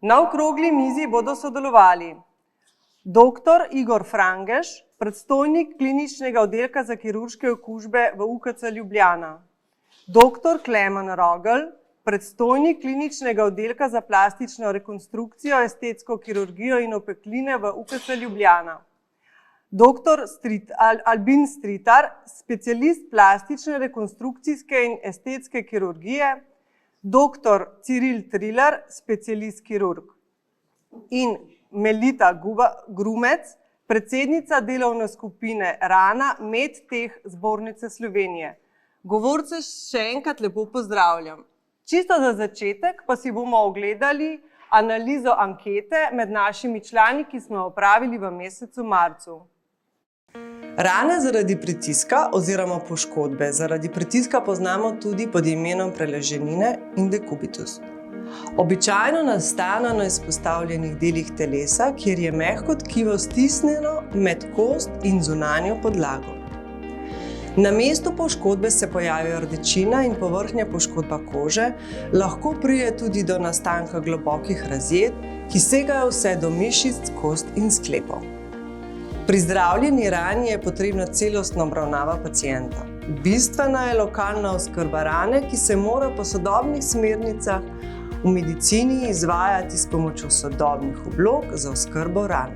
Na okrogli mizi bodo sodelovali dr. Igor Frangeš, predstojnik kliničnega oddelka za kirurške okužbe v UKC Ljubljana, dr. Klemen Rogl, predstojnik kliničnega oddelka za plastično rekonstrukcijo, estetsko kirurgijo in opekline v UKC Ljubljana, dr. Albin Stritar, specialist plastične rekonstrukcijske in estetske kirurgije, dr. Ciril Trilar, specialist kirurg in Melita Grumec, predsednica delovne skupine Rana Medtech Zbornice Slovenije. Govorce še enkrat lepo pozdravljam. Čisto za začetek pa si bomo ogledali analizo ankete med našimi člani, ki smo jo opravili v mesecu marcu. Rane zaradi pritiska oziroma poškodbe zaradi pritiska poznamo tudi pod imenom preleženine in dekubitus. Običajno nastane na izpostavljenih delih telesa, kjer je mehko tkivo stisnjeno med kost in zunanjo podlago. Na mestu poškodbe se pojavijo rdečina in povrhnja poškodba kože, lahko pride tudi do nastanka globokih razjed, ki segajo vse do mišic, kost in sklepov. Pri zdravljeni rani je potrebna celostna obravnava pacienta. Bistvena je lokalna oskrba rane, ki se mora po sodobnih smernicah v medicini izvajati s pomočjo sodobnih oblog za oskrbo ran.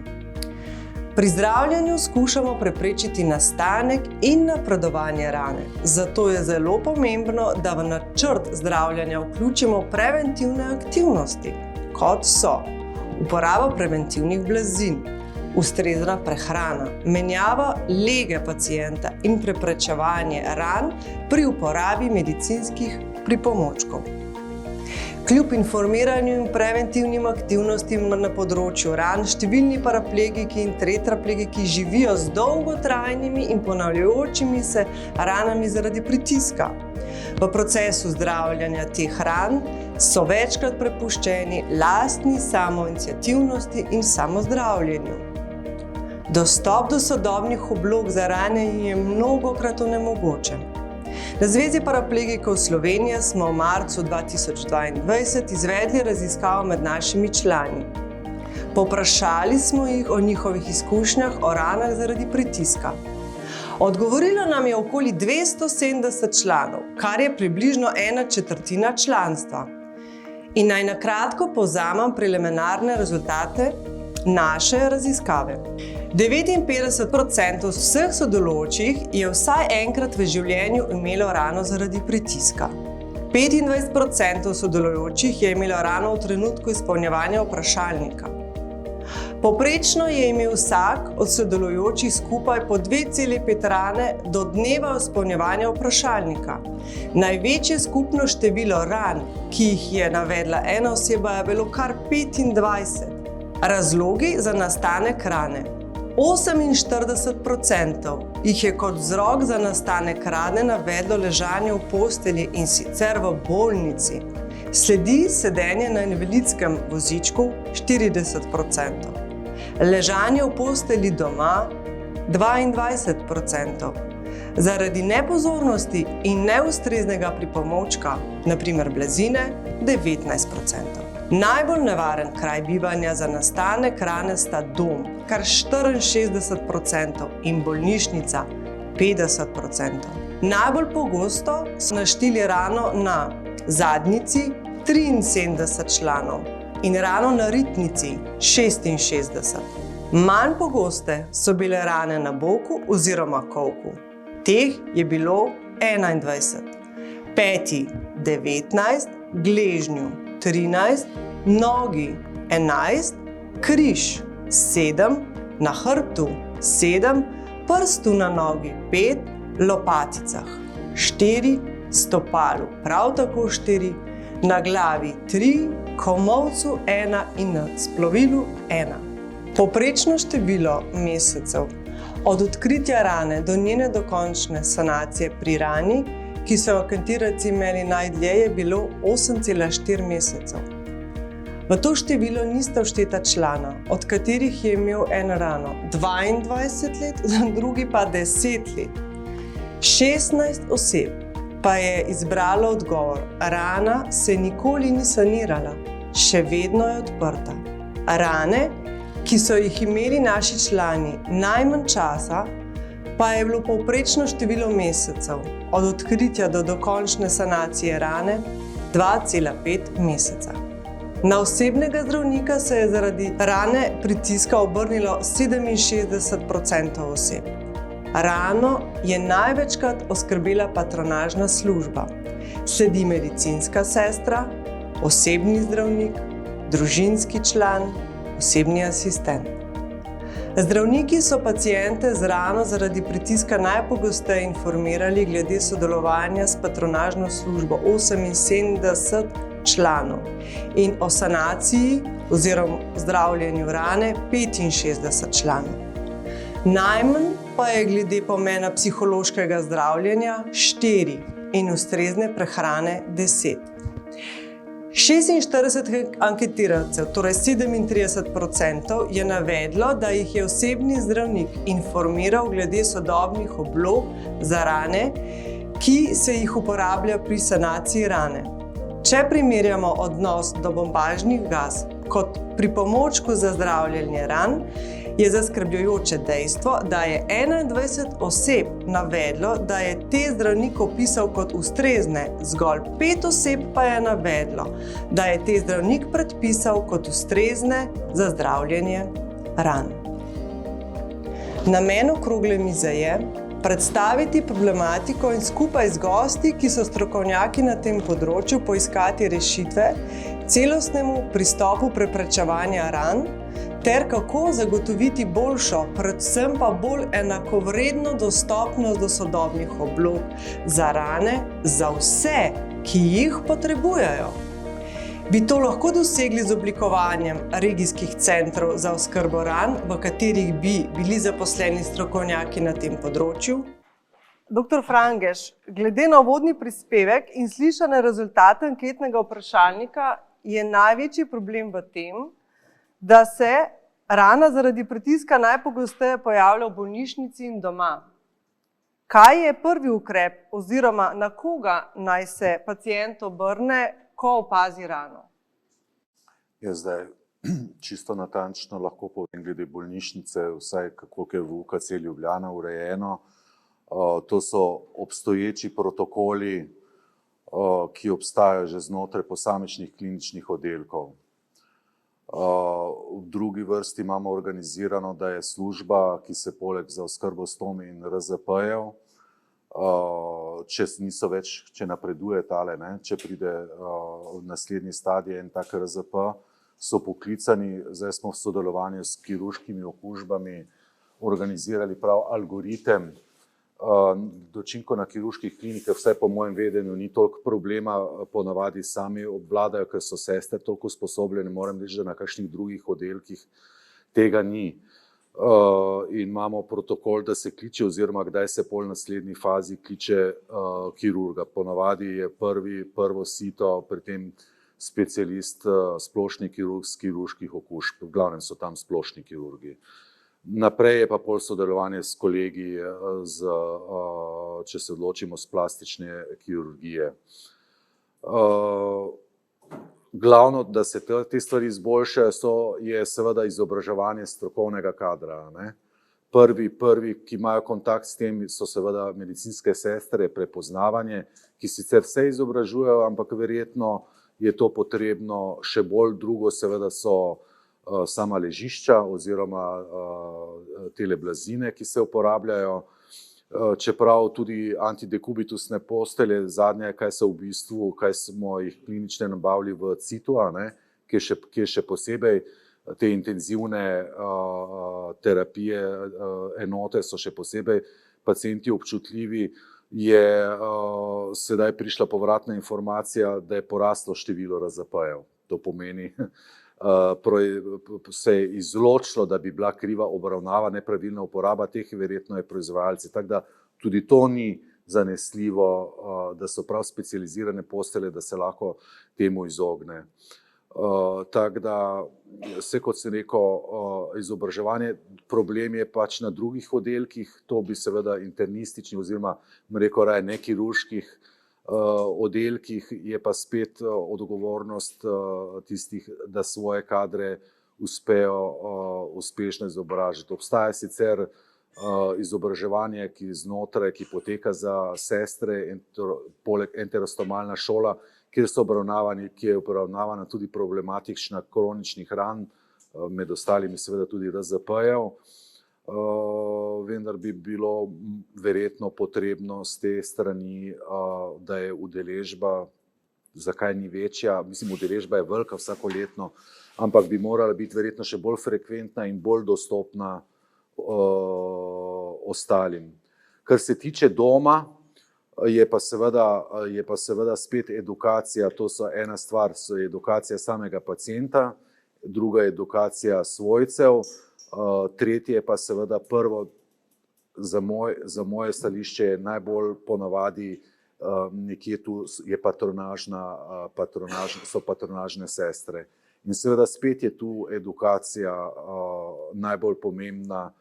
Pri zdravljenju skušamo preprečiti nastanek in napredovanje rane. Zato je zelo pomembno, da v načrt zdravljenja vključimo preventivne aktivnosti, kot so uporaba preventivnih blazin, ustrezna prehrana, menjava lege pacienta in preprečevanje ran pri uporabi medicinskih pripomočkov. Kljub informiranju in preventivnim aktivnostim na področju ran, številni paraplegiki in tetraplegiki živijo z dolgotrajnimi in ponavljajočimi se ranami zaradi pritiska. V procesu zdravljenja teh ran so večkrat prepuščeni lastni samoiniciativnosti in samozdravljenju. Dostop do sodobnih oblog za rane je mnogokrat onemogočen. Na Zvezi paraplegikov Slovenije smo v marcu 2022 izvedli raziskavo med našimi člani. Povprašali smo jih o njihovih izkušnjah o ranah zaradi pritiska. Odgovorilo nam je okoli 270 članov, kar je približno 1/4 članstva. In naj na kratko povzamem preliminarne rezultate naše raziskave. 59% vseh sodelujočih je vsaj enkrat v življenju imelo rano zaradi pritiska. 25% sodelujočih je imelo rano v trenutku izpolnjevanja vprašalnika. Povprečno je imel vsak od sodelujočih skupaj po 2,5 rane do dneva izpolnjevanja vprašalnika. Največje skupno število ran, ki jih je navedla ena oseba, je bilo kar 25. Razlogi za nastanek rane. 48% jih je kot vzrok za nastanek rane navedlo ležanje v postelji in sicer v bolnici. Sledi sedenje na invalidskem vozičku 40%. Ležanje v postelji doma 22%. Zaradi nepozornosti in neustreznega pripomočka, na primer blazine, 19%. Najbolj nevaren kraj bivanja za nastanek rane sta dom, kar 64%, in bolnišnica, 50%. Najbolj pogosto so našteli rano na zadnjici, 73 članov, in rano na ritnici, 66. Manj pogoste so bile rane na boku oziroma kolku. Teh je bilo 21. Peti 19, gležnju 13, nogi 11, križ 7, na hrbtu 7, prstu na nogi 5, lopaticah 4, stopalu prav tako 4, na glavi 3, komolcu 1 in na splovilu 1. Povprečno število mesecev od odkritja rane do njene dokončne sanacije pri rani, ki so jo anketiranci imeli najdlje, je bilo 8,4 mesecev. V to število nista všteta člana, od katerih je imel en rano 22 let, drugi pa 10 let. 16 oseb pa je izbralo odgovor: rana se nikoli ni sanirala. še vedno je odprta. Rane, ki so jih imeli naši člani najmanj časa, pa je bilo povprečno število mesecev od odkritja do dokončne sanacije rane 2,5 meseca. Na osebnega zdravnika se je zaradi rane pritiska obrnilo 67% oseb. Rano je največkrat oskrbela patronažna služba. Sledi medicinska sestra, osebni zdravnik, družinski član, osebni asistent. Zdravniki so paciente z rano zaradi pritiska najpogosteje informirali glede sodelovanja s patronažno službo 78 članov in o sanaciji oziroma zdravljenju rane 65 članov. Najmanj pa je glede pomena psihološkega zdravljenja 4 in ustrezne prehrane 10. 46 anketirancev, torej 37%, je navedlo, da jih je osebni zdravnik informiral glede sodobnih oblog za rane, ki se jih uporablja pri sanaciji rane. Če primerjamo odnos do bombažnih gaz kot pripomočku za zdravljenje ran, je zaskrbljujoče dejstvo, da je 21 oseb navedlo, da je te zdravnik opisal kot ustrezne, zgolj 5 oseb pa je navedlo, da je te zdravnik predpisal kot ustrezne za zdravljenje ran. Namen okrogle mize je predstaviti problematiko in skupaj z gosti, ki so strokovnjaki na tem področju, poiskati rešitve celostnemu pristopu preprečevanja ran ter kako zagotoviti boljšo, predvsem pa bolj enakovredno dostopnost do sodobnih oblog za rane za vse, ki jih potrebujejo. Bi to lahko dosegli z oblikovanjem regijskih centrov za oskrbo ran, v katerih bi bili zaposleni strokovnjaki na tem področju? Dr. Frangež, glede na uvodni prispevek in slišane rezultate anketnega vprašalnika je največji problem v tem, da se rana zaradi pritiska najpogosteje pojavlja v bolnišnici in doma. Kaj je prvi ukrep oziroma na koga naj se pacient obrne, ko opazi rano? Zdaj čisto natančno lahko povem glede bolnišnice, vsaj kako je v UKC Ljubljana urejeno. To so obstoječi protokoli, ki obstajajo že znotraj posamičnih kliničnih oddelkov. V drugi vrsti imamo organizirano, da je služba, ki se poleg za oskrbo stomi in RZP-jev, če napreduje tale, če pride v naslednji stadij en tak RZP, so poklicani, zdaj smo v sodelovanju s kirurškimi okužbami organizirali prav algoritem. Dočinko na kirurških klinikah, vsaj po mojem vedenju, ni toliko problema, ponavadi sami obvladajo, ker so sestre toliko usposobljene, moram reči, da na kakšnih drugih oddelkih tega ni. In imamo protokol, da se kliče oziroma kdaj se pol naslednji fazi kliče kirurga. Ponavadi je prvo sito, pri tem specialist, splošni kirurg z kirurških okužb, v glavnem so tam splošni kirurgi. Naprej je pa pol sodelovanje s kolegi, če se odločimo z plastične kirurgije. Glavno, da se te stvari izboljšajo, je seveda izobraževanje strokovnega kadra. Prvi, ki imajo kontakt s tem, so seveda medicinske sestre, prepoznavanje, ki sicer vse izobražujejo, ampak verjetno je to potrebno še bolj. Drugo seveda so sama ležišča oziroma tele blazine, ki se uporabljajo, čeprav tudi antidekubitusne postelje, zadnje, kaj smo jih klinične nabavili v CITU, ki je še posebej te intenzivne terapije, enote so še posebej pacienti občutljivi, je sedaj prišla povratna informacija, da je poraslo število RZP-jev. To pomeni, se je izločilo, da bi bila kriva obravnava, nepravilna uporaba teh, verjetno je proizvajalci. Tako da tudi to ni zanesljivo, da so prav specializirane postelje, da se lahko temu izogne. Tako da, vse kot sem rekel, izobraževanje, problem je pač na drugih oddelkih, to bi seveda internistični oziroma, rekel raje, nekirurških oddelkih je pa spet odgovornost tistih, da svoje kadre uspejo uspešno izobražiti. Obstaja sicer izobraževanje, ki poteka za sestre, poleg enterostomalna šola, kjer je obravnavana tudi problematična kroničnih ran, med ostalimi seveda tudi RZP-jev. Vendar bi bilo verjetno potrebno z te strani, da je udeležba, zakaj ni večja, mislim, udeležba je velika vsakoletno, ampak bi morala biti verjetno še bolj frekventna in bolj dostopna ostalim. Kar se tiče doma, je pa seveda spet edukacija, to so ena stvar, so edukacija samega pacienta, druga je edukacija svojcev, tretje je pa seveda prvo, za moje stališče je najbolj ponavadi nekje tu je so patronažne sestre. In seveda spet je tu edukacija najbolj pomembna,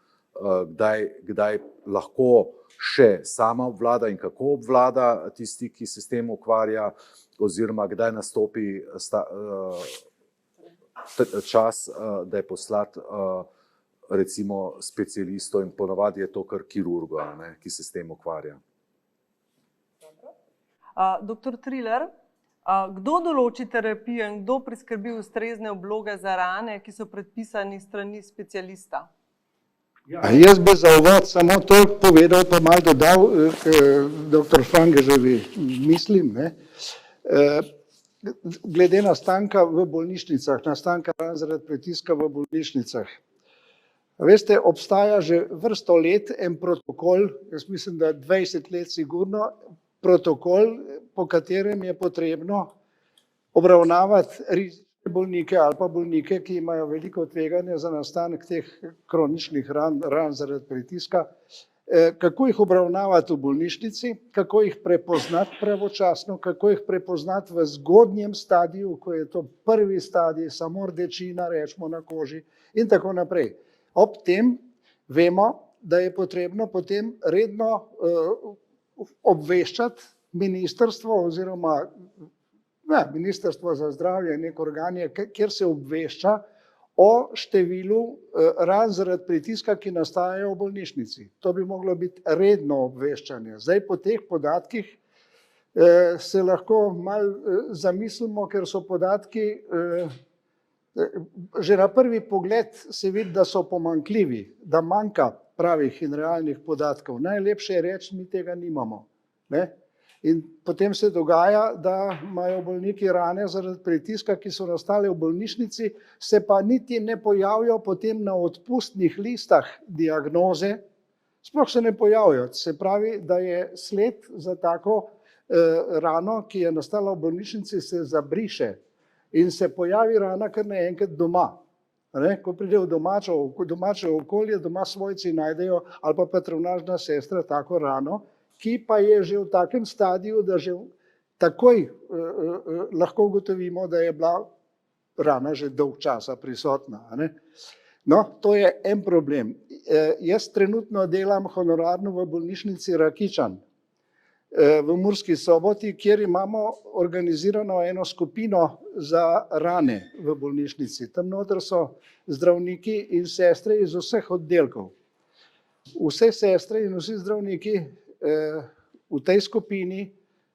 kdaj lahko še sama obvlada in kako obvlada tisti, ki se s tem ukvarja, oziroma kdaj nastopi čas, da je poslati recimo specialistov, in ponavadi je to kar kirurga, ki se s tem ukvarja. Doktor Triler, kdo določi terapijo in kdo preskrbi ustrezne obloge za rane, ki so predpisani s strani specialista? Jaz bi za uvod samo toliko povedal, pa malo dodal dr. Frangeževi mislim. Glede nastanka v bolnišnicah, nastanka ran zaradi pritiska v bolnišnicah. Veste, obstaja že vrsto let en protokol, jaz mislim, da 20 let sigurno, protokol, po katerem je potrebno obravnavati rizične bolnike ali pa bolnike, ki imajo veliko tveganje za nastanek teh kroničnih ran zaradi pritiska, kako jih obravnavati v bolnišnici, kako jih prepoznati pravočasno, kako jih prepoznati v zgodnjem stadiju, ko je to prvi stadij, samo rdečina, rečemo, na koži in tako naprej. Ob tem vemo, da je potrebno potem redno obveščati ministrstvo oziroma Ministrstvo za zdravje, nek organ, kjer se obvešča o številu ran zaradi pritiska, ki nastajajo v bolnišnici. To bi moglo biti redno obveščanje. Zdaj po teh podatkih se lahko malo zamislimo, ker so podatki že na prvi pogled se vidi, da so pomanjkljivi, da manjka pravih in realnih podatkov. Najlepše je reči, mi tega nimamo. In potem se dogaja, da imajo bolniki rane zaradi pritiska, ki so nastale v bolnišnici, se pa niti ne pojavijo potem na odpustnih listah diagnoze, sploh se ne pojavijo. Se pravi, da je sled za tako rano, ki je nastala v bolnišnici, se zabriše in se pojavi rana kar naenkrat doma. Ko pride v domače okolje, doma svojci najdejo ali pa patronažna sestra tako rano, ki pa je že v takem stadiju, da že takoj lahko ugotovimo, da je bila rana že dolg časa prisotna. No, to je en problem. Jaz trenutno delam honorarno v bolnišnici Rakičan v Murski Soboti, kjer imamo organizirano eno skupino za rane v bolnišnici. Tam noter so zdravniki in sestre iz vseh oddelkov. Vse sestre in vsi zdravniki v tej skupini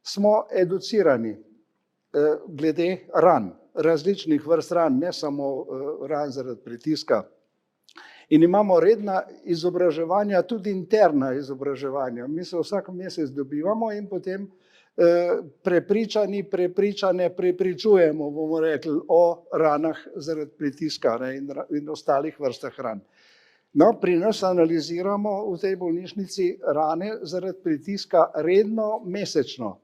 smo educirani glede ran, različnih vrst ran, ne samo ran zaradi pritiska. In imamo redna izobraževanja, tudi interna izobraževanja. Mi se vsak mesec dobivamo in potem prepričane prepričujemo, bomo rekli, o ranah zaradi pritiska in ostalih vrstah ran. No, pri nas analiziramo v tej bolnišnici rane zaradi pritiska redno mesečno.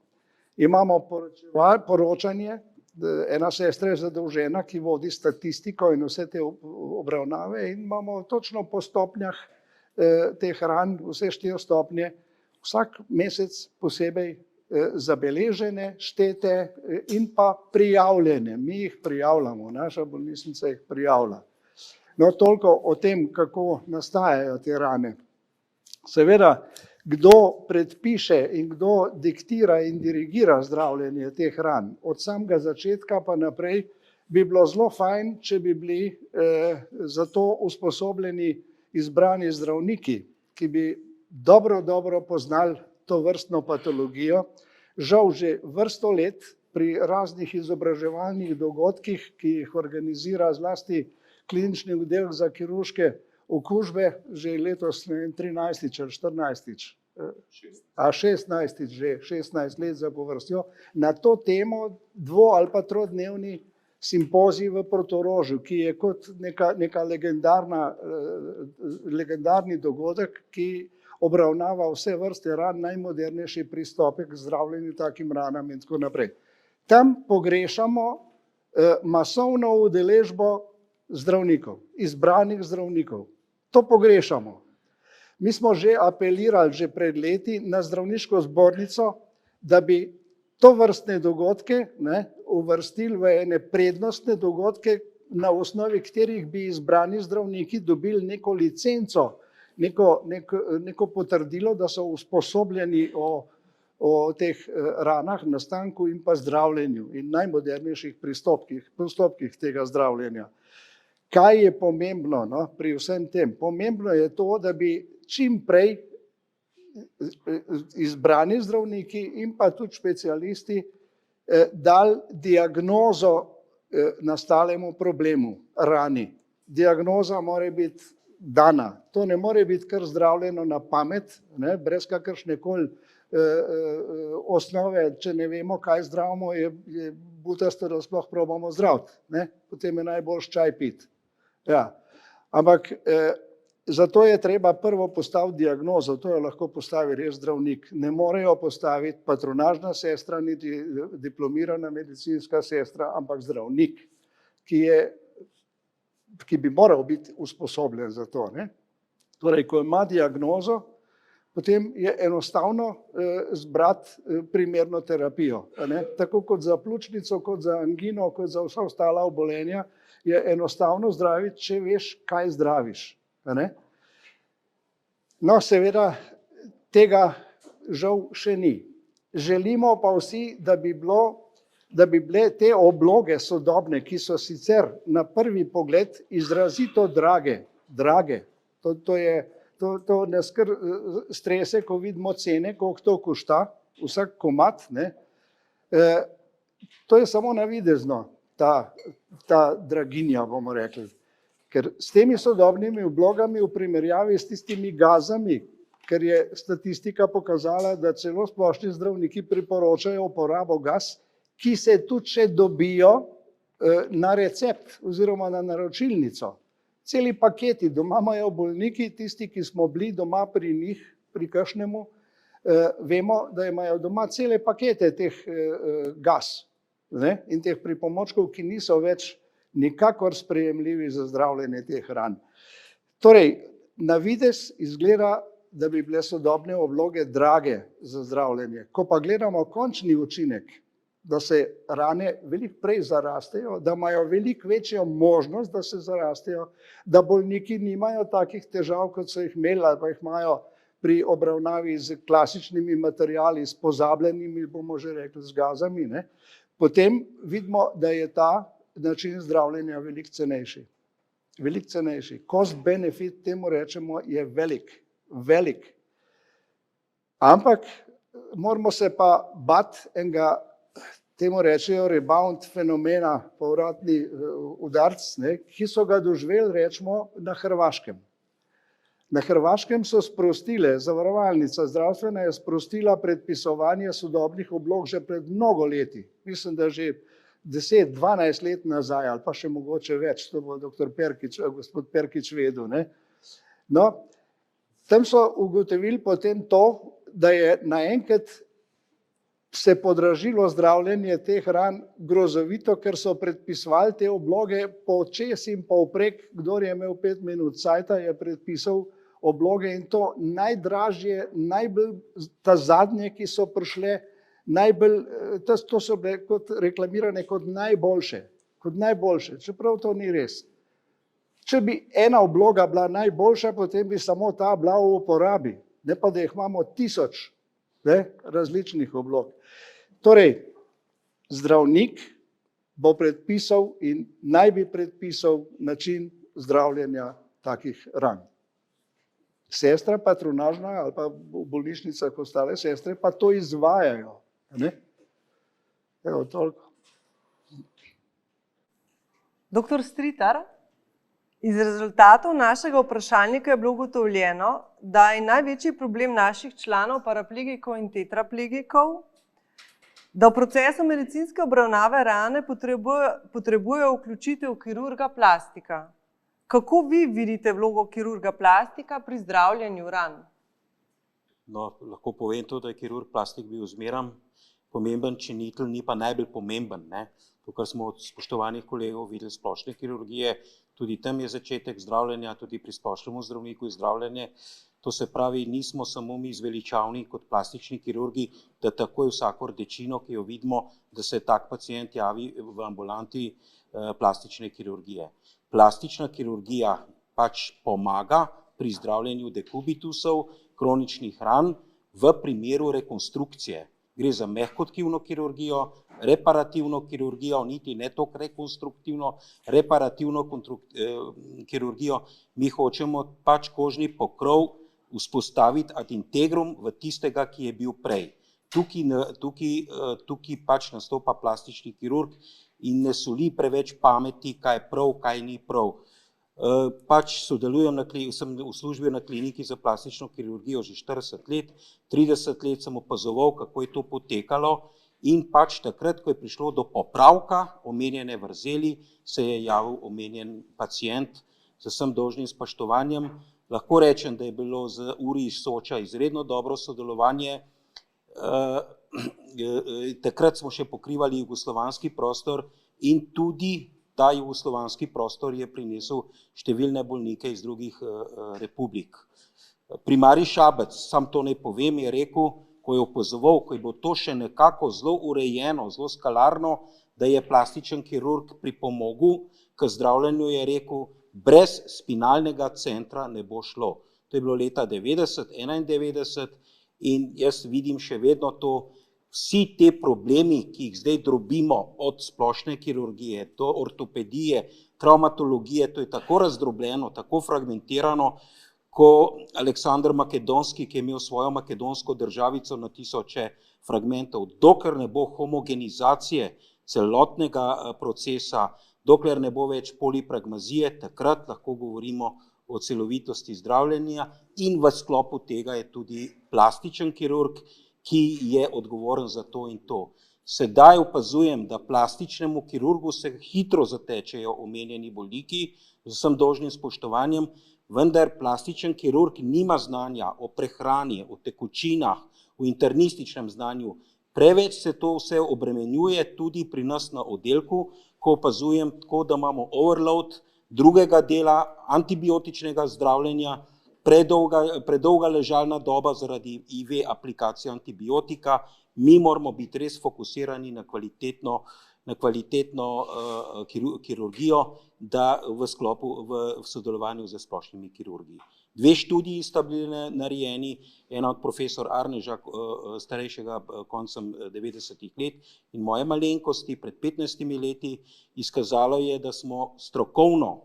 Imamo poročanje, ena sestra je zadolžena, ki vodi statistiko in vse te obravnave in imamo točno po stopnjah teh ran, vse 4 stopnje, vsak mesec posebej zabeležene, štete in pa prijavljene. Mi jih prijavljamo, naša bolnišnica jih prijavlja. No, toliko o tem, kako nastajajo te rane. Seveda, kdo predpiše in kdo diktira in dirigira zdravljenje teh ran. Od samega začetka pa naprej bi bilo zelo fajn, če bi bili za to usposobljeni izbrani zdravniki, ki bi dobro poznali to vrstno patologijo. Žal že vrsto let pri raznih izobraževalnih dogodkih, ki jih organizira zlasti klinični oddelek za kirurške okužbe, že letos 13. ali 14. A 16. že 16 let zapovrstjo, na to temo ali pa trodnevni simpozij v Portorožu, ki je kot neka legendarni dogodek, ki obravnava vse vrste ran, najmodernejši pristope k zdravljenju takim ranam in tako naprej. Tam pogrešamo masovno udeležbo zdravnikov, izbranih zdravnikov. To pogrešamo. Mi smo že apelirali že pred leti na zdravniško zbornico, da bi to vrstne dogodke uvrstili v ene prednostne dogodke, na osnovi katerih bi izbrani zdravniki dobili neko licenco, neko potrdilo, da so usposobljeni o teh ranah, nastanku in pa zdravljenju in najmodernejših postopkih tega zdravljenja. Kaj je pomembno pri vsem tem? Pomembno je to, da bi čim prej izbrani zdravniki in pa tudi specialisti dali diagnozo nastalemu problemu, rani. Diagnoza mora biti dana. To ne more biti kar zdravljeno na pamet, brez kakršnekoli osnove, če ne vemo, kaj zdravimo, je butasto, da sploh probamo zdraviti. Potem je najboljš čaj piti. Ja. Ampak zato je treba prvo postaviti diagnozo, to jo lahko postavi res zdravnik. Ne morejo postaviti patronažna sestra, niti diplomirana medicinska sestra, ampak zdravnik, ki bi moral biti usposobljen za to. Torej, ko ima diagnozo, potem je enostavno zbrati primerno terapijo. Tako kot za pljučnico, kot za angino, kot za vsa ostala obolenja, je enostavno zdraviti, če veš, kaj zdraviš. No, seveda, tega žal še ni. Želimo pa vsi, da bi bile te obloge sodobne, ki so sicer na prvi pogled izrazito drage. To nas kar strese, ko vidimo cene, koliko to košta, vsak komad. To je samo navidezno, ta draginja, bomo rekli. Ker s temi sodobnimi oblogami v primerjavi s tistimi gazami, ker je statistika pokazala, da celo splošni zdravniki priporočajo uporabo gaz, ki se tudi še dobijo na recept oziroma na naročilnico. Celi paketi, doma imajo bolniki, tisti, ki smo bili doma pri njih, pri kakšnemu, vemo, da imajo doma cele pakete teh gaz in teh pripomočkov, ki niso več nikakor sprejemljivi za zdravljenje teh ran. Torej, na videz izgleda, da bi bile sodobne obloge drage za zdravljenje. Ko pa gledamo končni učinek, da se rane veliko prej zarastejo, da imajo veliko večjo možnost, da se zarastejo, da bolniki nimajo takih težav, kot so jih imeli, ali pa jih imajo pri obravnavi z klasičnimi materiali, s pozabljenimi, bomo že rekli, z gazami, potem vidimo, da je ta način zdravljenja veliko cenejši. Veliko cenejši. Cost benefit, temu rečemo, je velik. Ampak moramo se pa bati enega, temu rečejo rebound fenomena, povratni udarc, ki so ga doživeli, rečemo, na Hrvaškem. Na Hrvaškem so sprostile, zavarovalnica zdravstvena je sprostila predpisovanje sodobnih oblog že pred mnogo leti. Mislim, da že 10-12 let nazaj, ali pa še mogoče več, to bo gospod Perkič vedel. No, tam so ugotovili potem to, da je naenkrat se podražilo zdravljenje teh ran grozovito, ker so predpisovali te obloge počez in povprek, kdor je imel 5 minut cajta, je predpisal obloge in to najdražje, najbolj ta zadnje, ki so prišle, to so bile reklamirane kot najboljše, čeprav to ni res. Če bi ena obloga bila najboljša, potem bi samo ta bila v uporabi. ne pa da jih imamo 1000 različnih oblog. Torej, zdravnik bo predpisal in naj bi predpisal način zdravljenja takih ran. Sestra patronažna ali pa v bolnišnicah ostale sestre pa to izvajajo. Ne? Evo, toliko. Doktor Stritar, iz rezultatov našega vprašalnika je bilo ugotovljeno, da je največji problem naših članov paraplegikov in tetraplegikov, da v procesu medicinske obravnave rane potrebujejo vključitev kirurga plastika. Kako vi vidite vlogo kirurga plastika pri zdravljenju ran? No, lahko povem to, da je kirurg plastik bil zmeram pomemben činitelj, ni pa najbolj pomemben. Ne? To, kar smo od spoštovanih kolegov videli splošne kirurgije, tudi tam je začetek zdravljenja, tudi pri splošnemu zdravniku je zdravljenje. To se pravi, nismo samo mi zveličavni kot plastični kirurgi, da takoj vsako rdečino, ki jo vidimo, da se tak pacient javi v ambulanti plastične kirurgije. Plastična kirurgija pač pomaga pri zdravljenju dekubitusov, kroničnih ran v primeru rekonstrukcije. Gre za mehkotkivno kirurgijo, reparativno kirurgijo, niti ne toliko rekonstruktivno, reparativno kirurgijo. Mi hočemo pač kožni pokrov vzpostaviti ad integrum v tistega, ki je bil prej. Tukaj pač nastopa plastični kirurg in ne soli preveč pameti, kaj je prav, kaj ni prav. Pač sem v službi na kliniki za plastično kirurgijo že 40 let, 30 let sem opazoval, kako je to potekalo in pač takrat, ko je prišlo do popravka omenjene vrzeli, se je javil omenjen pacient z vsem dolžnim spoštovanjem. Lahko rečem, da je bilo z URI iz Soča izredno dobro sodelovanje. Takrat smo še pokrivali jugoslovanski prostor in tudi ta jugoslovanski prostor je prinesel številne bolnike iz drugih republik. Primarij Šabec, sam to ne povem, je rekel, ko je opazoval, ko je bilo to še nekako zelo urejeno, zelo skalarno, da je plastičen kirurg pripomogel k zdravljenju, je rekel, brez spinalnega centra ne bo šlo. To je bilo leta 90, 91 in jaz vidim še vedno to, vsi te problemi, ki jih zdaj drobimo od splošne kirurgije do ortopedije, travmatologije, to je tako razdrobljeno, tako fragmentirano, ko Aleksander Makedonski, ki je imel svojo makedonsko državico na tisoče fragmentov, dokler ne bo homogenizacije celotnega procesa, dokler ne bo več polipragmazije, takrat lahko govorimo o celovitosti zdravljenja in v sklopu tega je tudi plastičen kirurg, ki je odgovoren za to in to. Sedaj opazujem, da plastičnemu kirurgu se hitro zatečejo omenjeni bolniki, z vsem dolžnim spoštovanjem, vendar plastičen kirurg nima znanja o prehrani, o tekočinah, o internističnem znanju. Preveč se to vse obremenjuje tudi pri nas na oddelku, ko opazujem tako, da imamo overload drugega dela antibiotičnega zdravljenja, predolga ležalna doba zaradi IV aplikacije antibiotika. Mi moramo biti res fokusirani na kvalitetno kirurgijo, da v sodelovanju z splošnimi kirurgi. 2 študiji sta bili narejeni, ena od profesor Arneža, starejšega koncem 90-ih let in moje malenkosti pred 15 leti, izkazalo je, da smo strokovno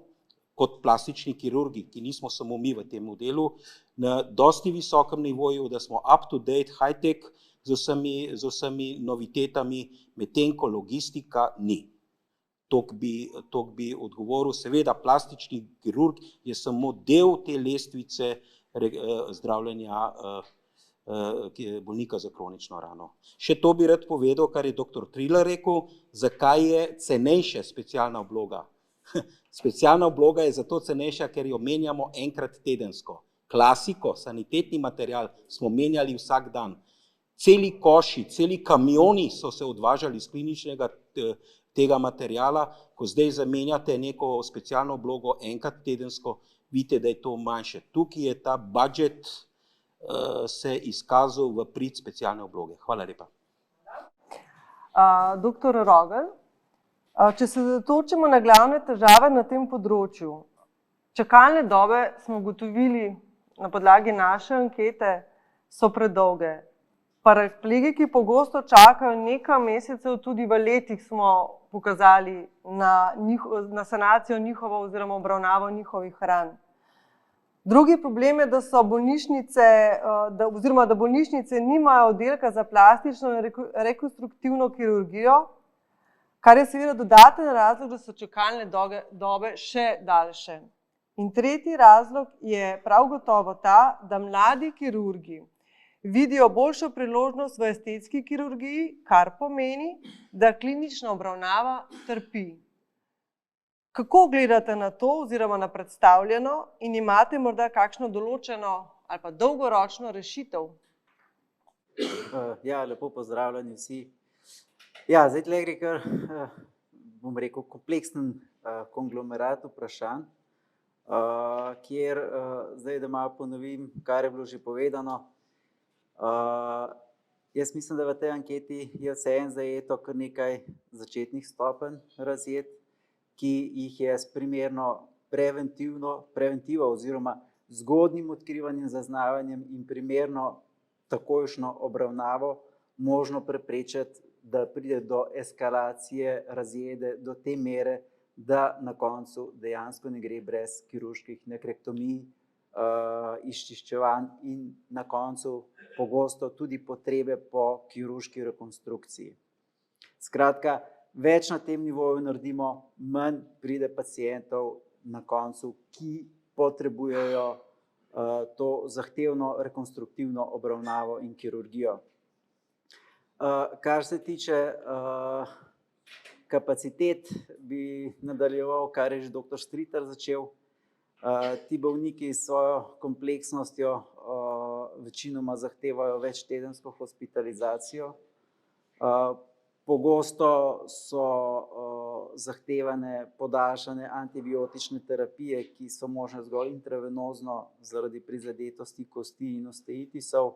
kot plastični kirurgi, ki nismo samo mi v tem modelu, na dosti visokem nivoju, da smo up to date, high tech z vsemi novitetami, medtem ko logistika ni. Tok bi odgovoril, seveda plastični kirurg je samo del te lestvice zdravljenja bolnika za kronično rano. Še to bi rad povedal, kar je dr. Trilar rekel, zakaj je cenejša specialna obloga. Specialna obloga je zato cenejša, ker jo menjamo enkrat tedensko. Klasiko, sanitetni material smo menjali vsak dan. Celi koši, celi kamioni so se odvažali iz kliničnega tega materijala, ko zdaj zamenjate neko specialno oblogo enkrat tedensko, vidite, da je to manjše. Tukaj je ta budžet se izkazal v prid specialne obloge. Hvala lepa. Doktor Rogel, če se zatočimo na glavne težave na tem področju, čakalne dobe smo ugotovili na podlagi naše ankete so predolge. Paraplegiki pogosto čakajo nekaj mesecev, tudi v letih smo pokazali na sanacijo njihovo oziroma obravnavo njihovih ran. Drugi problem je, da so bolnišnice, da bolnišnice nimajo oddelka za plastično in rekonstruktivno kirurgijo, kar je seveda dodaten razlog, da so čakalne dobe še daljše. In tretji razlog je prav gotovo ta, da mladi kirurgi vidijo boljšo priložnost v estetski kirurgiji, kar pomeni, da klinična obravnava trpi. Kako gledate na to oziroma na predstavljeno in imate morda kakšno določeno ali pa dolgoročno rešitev? Ja, lepo pozdravljeni vsi. Ja, zdaj tle gre kar, bom rekel, kompleksen konglomerat vprašanj, kjer zdaj, da malo ponovim, kar je bilo že povedano. Jaz mislim, da v tej anketi je vseeno zajeto kar nekaj začetnih stopenj razjed, ki jih je s primerno preventivo oziroma zgodnjim odkrivanjem, zaznavanjem in primerno takojšnjo obravnavo možno preprečiti, da pride do eskalacije razjede do te mere, da na koncu dejansko ne gre brez kirurških nekrektomij, izčiščevanj in na koncu pogosto tudi potrebe po kirurški rekonstrukciji. Skratka, več na tem nivoju naredimo, manj pride pacientov na koncu, ki potrebujejo to zahtevno rekonstruktivno obravnavo in kirurgijo. Kar se tiče kapacitet, bi nadaljeval, kar je že dr. Stritar začel. Ti bolniki s svojo kompleksnostjo večinoma zahtevajo večtedensko hospitalizacijo. Pogosto so zahtevane podaljšane antibiotične terapije, ki so možne zgolj intravenozno zaradi prizadetosti kosti in osteitisov.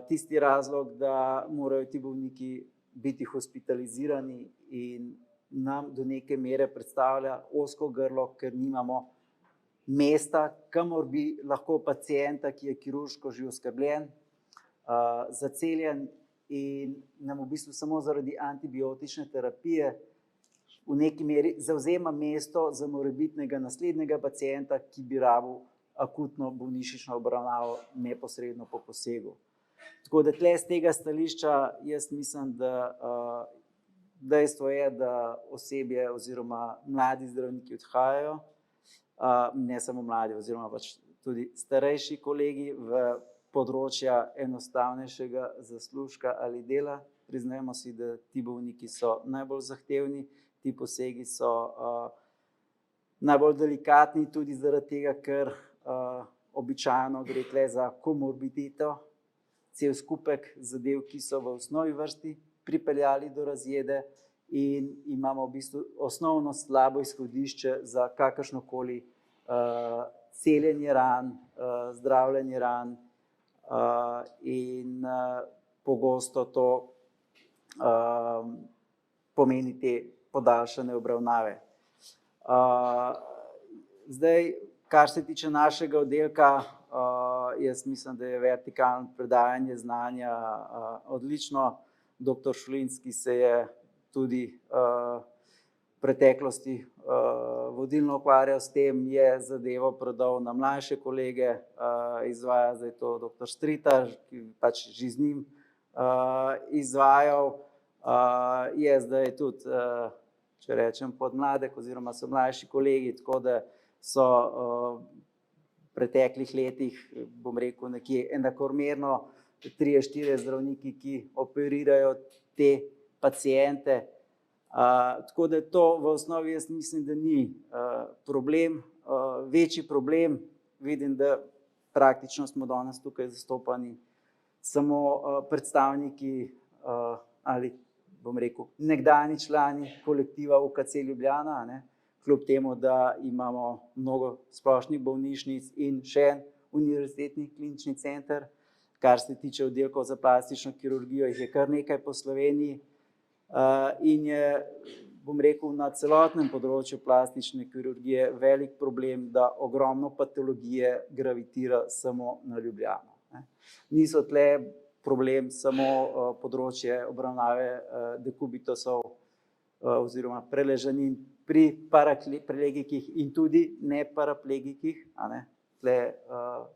Tisti razlog, da morajo ti bolniki biti hospitalizirani in nam do neke mere predstavlja ozko grlo, ker nimamo mesta, kamor bi lahko pacienta, ki je kirurško že oskrbljen, zaceljen in nam v bistvu samo zaradi antibiotične terapije v neki meri zavzema mesto za morebitnega naslednjega pacienta, ki bi rabil akutno bolnišnično obravnavo neposredno po posegu. Tako da tle z tega stališča jaz mislim, da dejstvo je, da osebje oziroma mladi zdravniki odhajajo, ne samo mladi oziroma pač tudi starejši kolegi v področja enostavnejšega zaslužka ali dela. Priznajmo si, da ti bolniki so najbolj zahtevni, ti posegi so najbolj delikatni tudi zaradi tega, ker običajno gre tle za komorbiditeto, cel skupek zadev, ki so v osnovi vrsti pripeljali do razjede in imamo v bistvu osnovno slabo izhodišče za kakršnokoli celjenje ran, zdravljenje ran in pogosto to pomeni te podaljšane obravnave. Zdaj, kar se tiče našega oddelka, jaz mislim, da je vertikalno predajanje znanja odlično. Dr. Šulinc, ki se je tudi v preteklosti vodilno ukvarjal s tem, je zadevo predal na mlajše kolege, izvaja zdaj to dr. Stritar, ki pač že z njim izvajal, je zdaj tudi, če rečem, podmladek oziroma so mlajši kolegi, tako da so v preteklih letih, bom rekel, nekje enakomerno 3-4 zdravniki, ki operirajo te paciente. Tako da to v osnovi jaz mislim, da ni problem. Večji problem, vidim, da praktično smo danes tukaj zastopani samo predstavniki ali, bom rekel, nekdanji člani kolektiva UKC Ljubljana, ne? Kljub temu, da imamo mnogo splošnih bolnišnic in še en univerzitetni klinični center. Kar se tiče oddelkov za plastično kirurgijo, jih je kar nekaj po Sloveniji in je, bom rekel, na celotnem področju plastične kirurgije velik problem, da ogromno patologije gravitira samo na Ljubljano. Niso tle problem samo področje obravnave dekubitusov oziroma preležanin pri paraplegikih in tudi neparaplegikih. Tle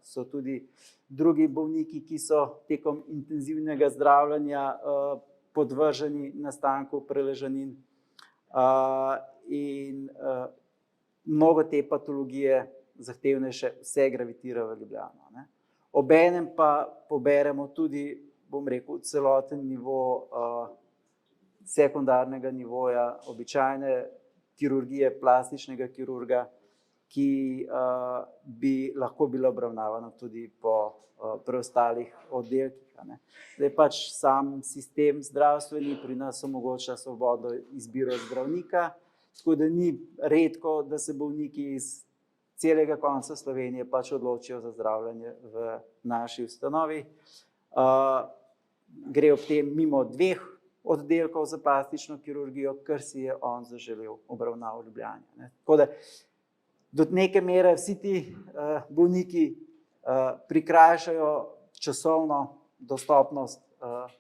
so tudi drugi bolniki, ki so tekom intenzivnega zdravljenja podvrženi nastanku preležanin in mnogo te patologije zahtevnejše vse gravitira v Ljubljano. Obenem pa poberemo tudi, bom rekel, celoten nivo sekundarnega nivoja običajne kirurgije, plastičnega kirurga, ki bi lahko bila obravnavana tudi po preostalih oddelkih. Zdaj pač sam sistem zdravstveni pri nas omogoča svobodno izbiro zdravnika, tako da ni redko, da se bolniki iz celega konca Slovenije pač odločijo za zdravljenje v naši ustanovi. Gre ob tem mimo 2 oddelkov za plastično kirurgijo, ker si je on zaželel obravnavo v Ljubljani. Tako da do neke mere vsi ti bolniki prikrajšajo časovno dostopnost,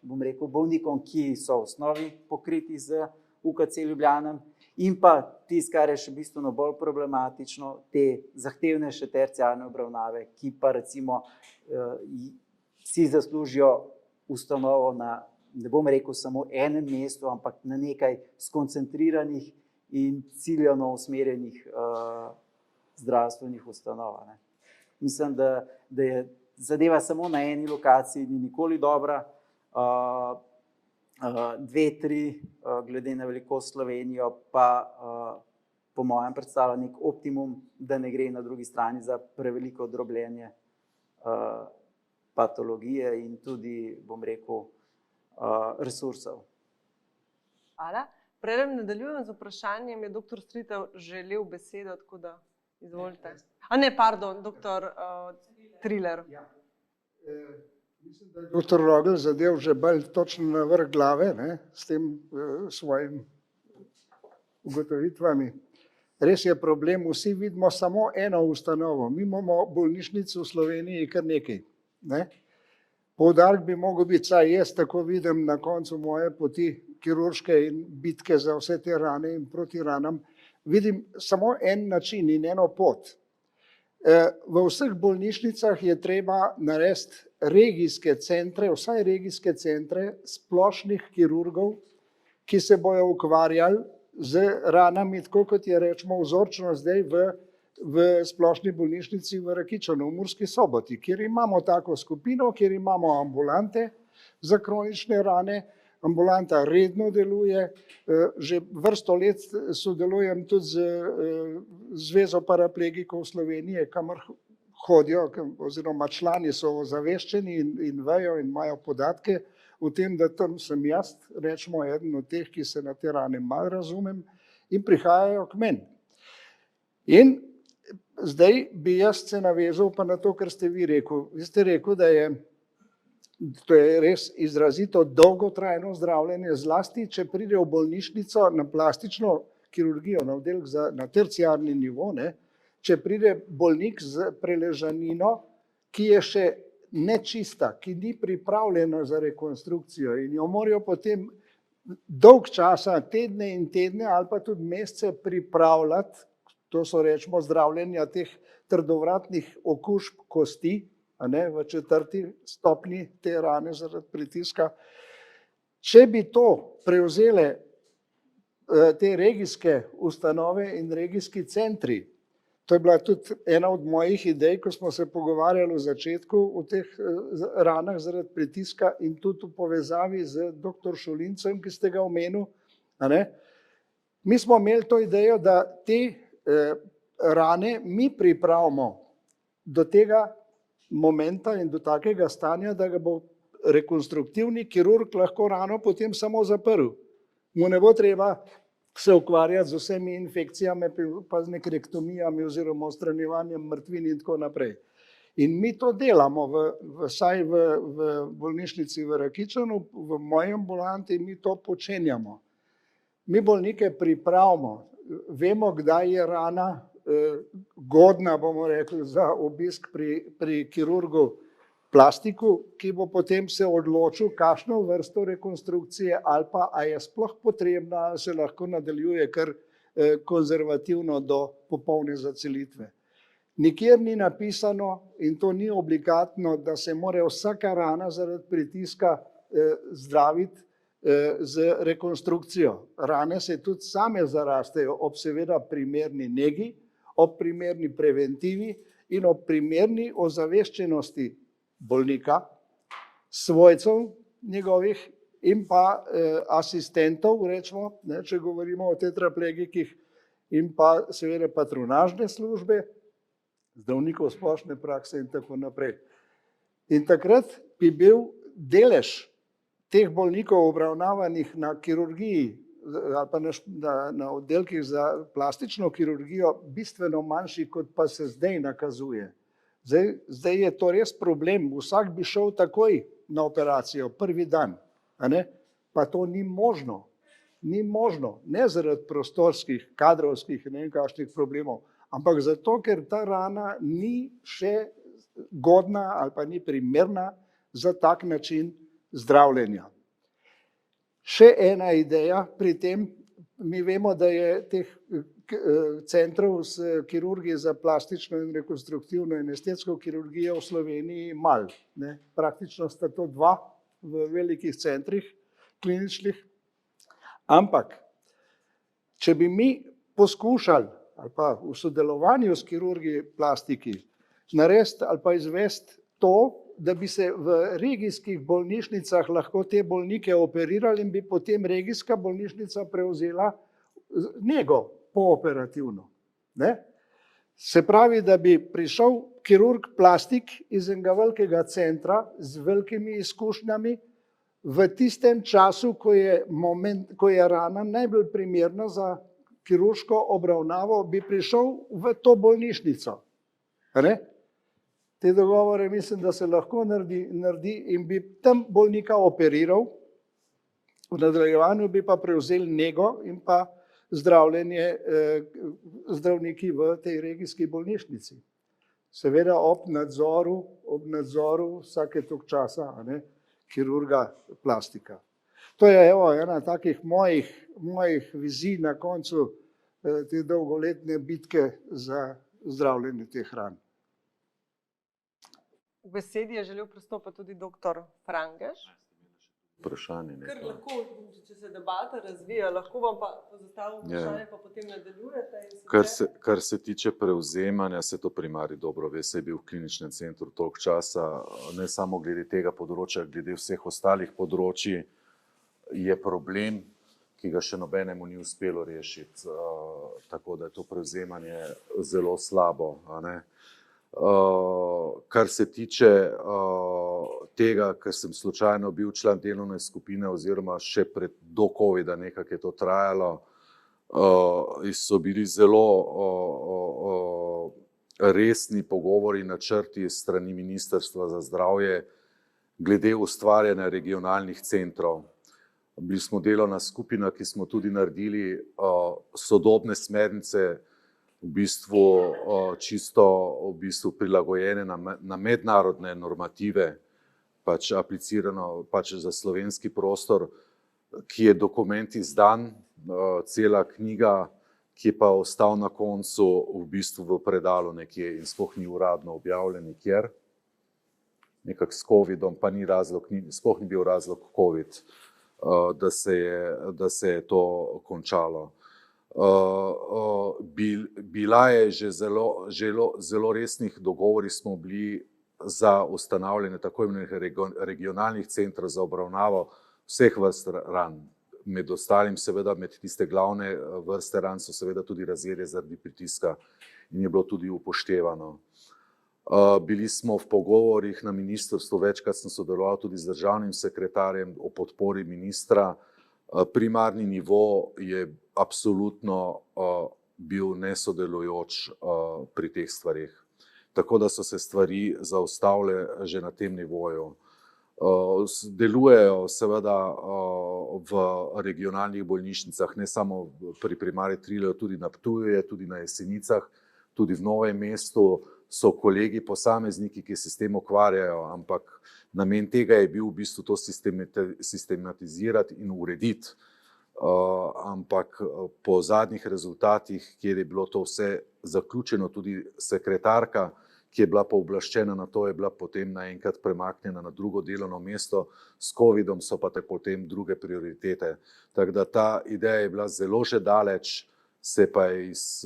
bom rekel, bolnikom, ki so v osnovi pokriti z UKC Ljubljana, in pa tisto, kar je še bistveno bolj problematično, te zahtevnejše terciarne obravnave, ki pa recimo si zaslužijo ustanovo na, ne bom rekel samo enem mestu, ampak na nekaj skoncentriranih in ciljano usmerjenih zdravstvenih ustanov. Mislim, da je zadeva samo na eni lokaciji ni nikoli dobra. 2, 3, glede na velikost Slovenijo, pa po mojem predstavlja nek optimum, da ne gre na drugi strani za preveliko drobljenje patologije in tudi, bom rekel, resursov. Hvala. Preden nadaljujem z vprašanjem, je dr. Stritev želel besedo, tako da izvolite. Dr. Triler. Mislim, da je dr. Rogl zadev že bolj točno na vrh glave, s tem svojim ugotovitvami. Res je problem, vsi vidimo samo eno ustanovo. Mi imamo bolnišnic v Sloveniji kar nekaj. Poudarek bi mogel biti, saj jaz tako vidim na koncu moje poti kirurške in bitke za vse te rane in proti ranam, vidim samo en način in eno pot. V vseh bolnišnicah je treba narediti regijske centre, vsaj regijske centre splošnih kirurgov, ki se bojo ukvarjali z ranami, tako kot je rečemo vzorčno zdaj v splošni bolnišnici v Rakičanu, v Murski Soboti, kjer imamo tako skupino, kjer imamo ambulante za kronične rane. Ambulanta redno deluje, že vrsto let sodelujem tudi z Zvezo paraplegikov Slovenije, kamor hodijo, oziroma člani so ozaveščeni in vejo in imajo podatke o tem, da tam sem jaz, rečemo, eden od teh, ki se na te rane malo razumem, in prihajajo k meni. In zdaj bi jaz se navezal pa na to, kar ste vi rekel. Vi ste rekel, da to je res izrazito dolgotrajno zdravljenje, zlasti, če pride v bolnišnico na plastično kirurgijo, na oddelek na terciarni nivo, če pride bolnik z preležanino, ki je še nečista, ki ni pripravljena za rekonstrukcijo in jo morajo potem dolg časa, tedne in tedne ali pa tudi mesece pripravljati, to so rečemo zdravljenja teh trdovratnih okužb kosti, v 4. stopnji te rane zaradi pritiska. Če bi to prevzele te regijske ustanove in regijski centri, to je bila tudi ena od mojih idej, ko smo se pogovarjali v začetku o teh ranah zaradi pritiska in tudi v povezavi z dr. Šulincem, ki ste ga omenil. Mi smo imeli to idejo, da te rane mi pripravimo do tega momenta in do takega stanja, da ga bo rekonstruktivni kirurg lahko rano potem samo zaprl. Mu ne bo treba se ukvarjati z vsemi infekcijami, pa z nekrektomijami oziroma odstranjevanjem mrtvin in tako naprej. In mi to delamo, vsaj v bolnišnici v Rakičanu, v moji ambulanti mi to počenjamo. Mi bolnike pripravimo, vemo, kdaj je rana godna, bomo rekli, za obisk pri kirurgu plastiku, ki bo potem se odločil, kakšno vrsto rekonstrukcije ali pa a je sploh potrebna, ali se lahko nadaljuje kar konzervativno do popolne zacelitve. Nikjer ni napisano, in to ni obligatno, da se mora vsaka rana zaradi pritiska zdraviti z rekonstrukcijo. Rane se tudi same zarastejo ob seveda primerni negi, ob primerni preventivi in ob primerni ozaveščenosti bolnika, svojcev njegovih in pa asistentov, rečemo, ne, če govorimo o tetraplegikih, in pa seveda patronažne službe, zdravnikov splošne prakse in tako naprej. In takrat bi bil delež teh bolnikov obravnavanih na kirurgiji ali pa na oddelkih za plastično kirurgijo bistveno manjši, kot pa se zdaj nakazuje. Zdaj je to res problem, vsak bi šel takoj na operacijo, prvi dan, a ne? Pa to ni možno. Ni možno, ne zaradi prostorskih, kadrovskih in ne vem kakšnih problemov, ampak zato, ker ta rana ni še godna ali pa ni primerna za tak način zdravljenja. Še ena ideja pri tem, mi vemo, da je teh centrov s kirurgiji za plastično in rekonstruktivno in estetsko kirurgijo v Sloveniji malo. Praktično sta to dva v velikih centrih kliničnih. Ampak, če bi mi poskušali ali pa v sodelovanju s kirurgi plastiki narediti ali pa izvesti to, da bi se v regijskih bolnišnicah lahko te bolnike operirali in bi potem regijska bolnišnica prevzela nego pooperativno. Ne? Se pravi, da bi prišel kirurg plastik iz enega velikega centra z velikimi izkušnjami v tistem času, ko je rana najbolj primerna za kirurško obravnavo, bi prišel v to bolnišnico. Ne? Te dogovore mislim, da se lahko naredi in bi tam bolnika operiral, v nadaljevanju bi pa prevzeli nego in pa zdravljenje zdravniki v tej regijski bolnišnici. Seveda ob nadzoru vsake toliko časa, a ne, kirurga plastika. To je ena takih mojih vizij na koncu te dolgoletne bitke za zdravljenje teh ran. V besedi je želel pristopiti tudi dr. Frangež. Vprašanje. Ker lahko, če se debata razvija, lahko vam pa zastavim vprašanje, pa potem nadaljujete. Kar se tiče prevzemanja, se to primarij dobro ve, se je bil v kliničnem centru toliko časa, ne samo glede tega področja, glede vseh ostalih področji, je problem, ki ga še nobenemu ni uspelo rešiti, tako da je to prevzemanje zelo slabo, a ne. Kar se tiče tega, ker sem slučajno bil član delovne skupine oziroma še do covida nekako je to trajalo, so bili zelo resni pogovori, načrti strani Ministrstva za zdravje glede ustvarjanja regionalnih centrov. Bili smo delovna skupina, ki smo tudi naredili sodobne smernice, v bistvu čisto prilagojene na mednarodne normative, pač aplicirano pač za slovenski prostor, ki je dokument izdan, cela knjiga, ki je pa ostal na koncu v bistvu v predalu nekje in sploh ni uradno objavljen nikjer. Nekako s covidom, pa ni razlog, sploh ni bil razlog covid, da se je to končalo. Bila je že zelo resnih dogovorih smo bili za ustanavljanje tako imenovanih regionalnih centrov za obravnavo vseh vrst ran. Med ostalim seveda med tiste glavne vrste ran so seveda tudi razjede zaradi pritiska in je bilo tudi upoštevano. Bili smo v pogovorih na ministrstvu, večkrat sem sodeloval tudi z državnim sekretarjem o podpori ministra. Primarni nivo je absolutno bil nesodelujoč pri teh stvarih. Tako da so se stvari zaustavile že na tem nivoju. Delujejo seveda v regionalnih bolnišnicah, ne samo pri primarni Trilerju, tudi na Ptuju, tudi na Jesenicah, tudi v Novem mestu so kolegi posamezniki, ki se s tem ukvarjajo, ampak namen tega je bil v bistvu to sistematizirati in urediti. Ampak po zadnjih rezultatih, kjer je bilo to vse zaključeno, tudi sekretarka, ki je bila pooblaščena na to, je bila potem naenkrat premaknjena na drugo delovno mesto, s covidom so pa te potem druge prioritete. Tako da ta ideja je bila zelo že daleč, se pa je iz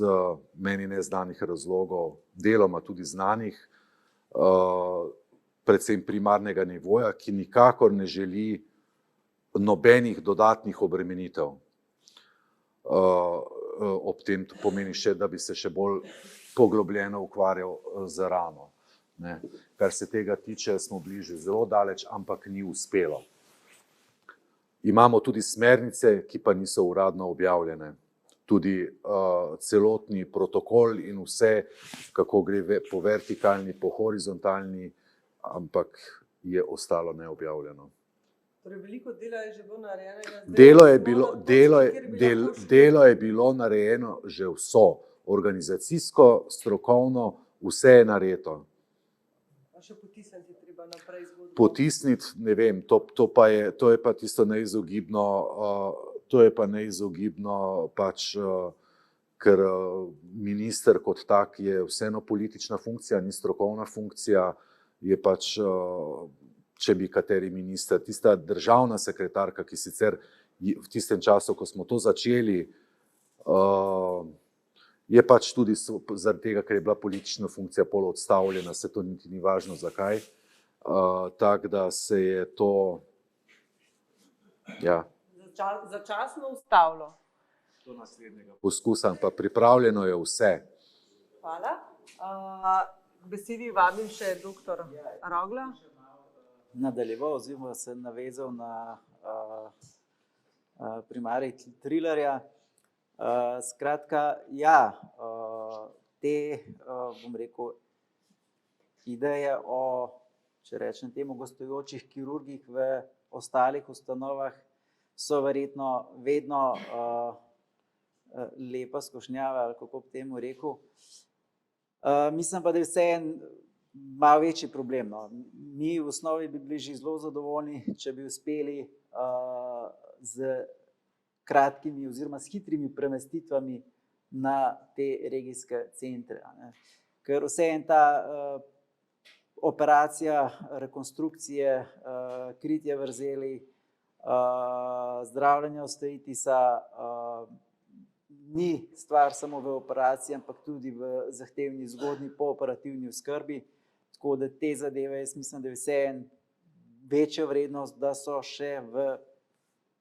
meni neznanih razlogov, deloma tudi znanih, predvsem primarnega nivoja, ki nikakor ne želi nobenih dodatnih obremenitev. Ob tem to pomeni še, da bi se še bolj poglobljeno ukvarjal z rano. Kar se tega tiče, smo bili že zelo daleč, ampak ni uspelo. Imamo tudi smernice, ki pa niso uradno objavljene. Tudi celotni protokol in vse, kako gre po vertikalni, po horizontalni, ampak je ostalo neobjavljeno. Torej, veliko dela je že bilo narejenega. Delo je bilo narejeno že vso. Organizacijsko, strokovno, vse je narejeno. Pa še potisniti treba naprej zgodbo. Potisniti, ne vem, to je pa tisto neizogibno, pač, ker minister kot tak je vseeno politična funkcija, ni strokovna funkcija, je pač, če bi kateri minister, tista državna sekretarka, ki sicer v tistem času, ko smo to začeli, je pač tudi zaradi tega, ker je bila politična funkcija pol odstavljena, se to niti ni važno zakaj. Tako da se je to, ja. Začasno ustavilo. Do naslednjega poskusa, pa pripravljeno je vse. Hvala. K besedi vabim še doktor Rogla. Nadaljeval oziroma se navezal na primarij Trilerja. Skratka, ja, te, bom rekel, ideje o, če rečem temu, gostujočih kirurgih v ostalih ustanovah so verjetno vedno lepa skušnjava, ali kako bi temu rekel. Mislim pa, da je vseeno malo večji problem. No. Mi v osnovi bi bili že zelo zadovoljni, če bi uspeli z kratkimi oziroma s hitrimi premestitvami na te regijske centre. Ne. Ker vseeno ta operacija rekonstrukcije, kritja vrzeli, zdravljenja osteitis-a ni stvar samo v operaciji, ampak tudi v zahtevni zgodnji pooperativni oskrbi. Tako da te zadeve, jaz mislim, da je vseeno večja vrednost, da so še v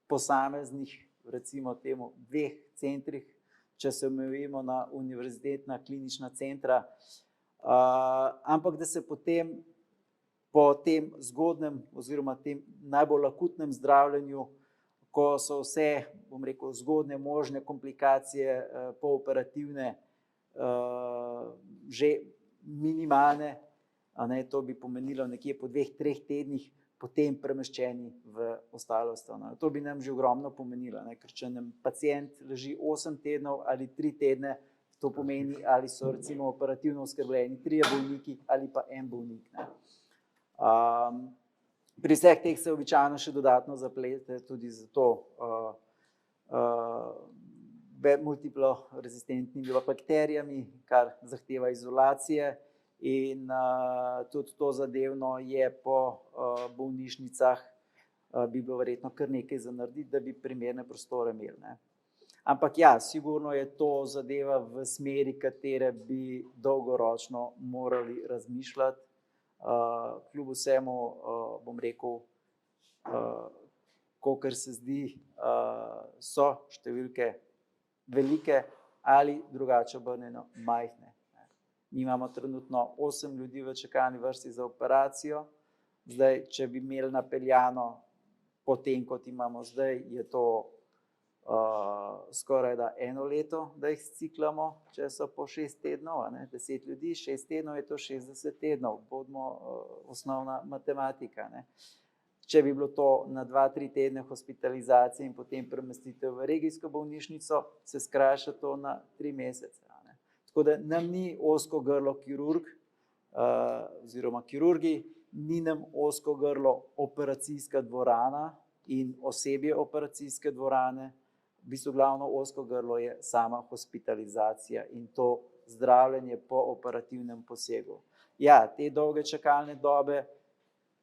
posameznih, recimo temu, 2 centrih, če se omejimo na univerzitetna klinična centra, ampak da se potem po tem zgodnem oziroma tem najbolj akutnem zdravljenju, ko so vse, bom rekel, zgodne možne komplikacije pooperativne že minimalne, to bi pomenilo nekje po 2-3 tednih, potem premeščeni v ostalo ustanovo. To bi nam že ogromno pomenilo, ker če nam pacient leži 8 tednov ali 3 tedne, to pomeni, ali so recimo operativno oskrbljeni 3 bolniki ali pa 1 bolnik. Pri vseh teh se običajno še dodatno zaplete tudi zato multiplo rezistentnimi bakterijami, kar zahteva izolacije. In tudi to zadevno je po bolnišnicah bi bilo verjetno kar nekaj za narediti, da bi primerne prostore imeli. Ne. Ampak ja, sigurno je to zadeva v smeri, katere bi dolgoročno morali razmišljati. Kljub vsemu, bom rekel, kolikor se zdi, so številke velike ali drugače obrnjeno majhne. Mi imamo trenutno 8 ljudi v čakalni vrsti za operacijo. Zdaj, če bi imeli napeljano potem, kot imamo zdaj, je to skoraj da 1 leto, da jih ciklamo, če so po 6 tednov, 10 ljudi, 6 tednov je to 60 tednov, bodimo osnovna matematika. Če bi bilo to na 2-3 tedne hospitalizacije in potem premestitev v regijsko bolnišnico, se skrajša to na 3 mesece. Ne. Tako da nam ni ozko grlo kirurg oziroma kirurgi, ni nam ozko grlo operacijska dvorana in osebje operacijske dvorane. V bistvu glavno ozko grlo je sama hospitalizacija in to zdravljenje po operativnem posegu. Ja, te dolge čakalne dobe,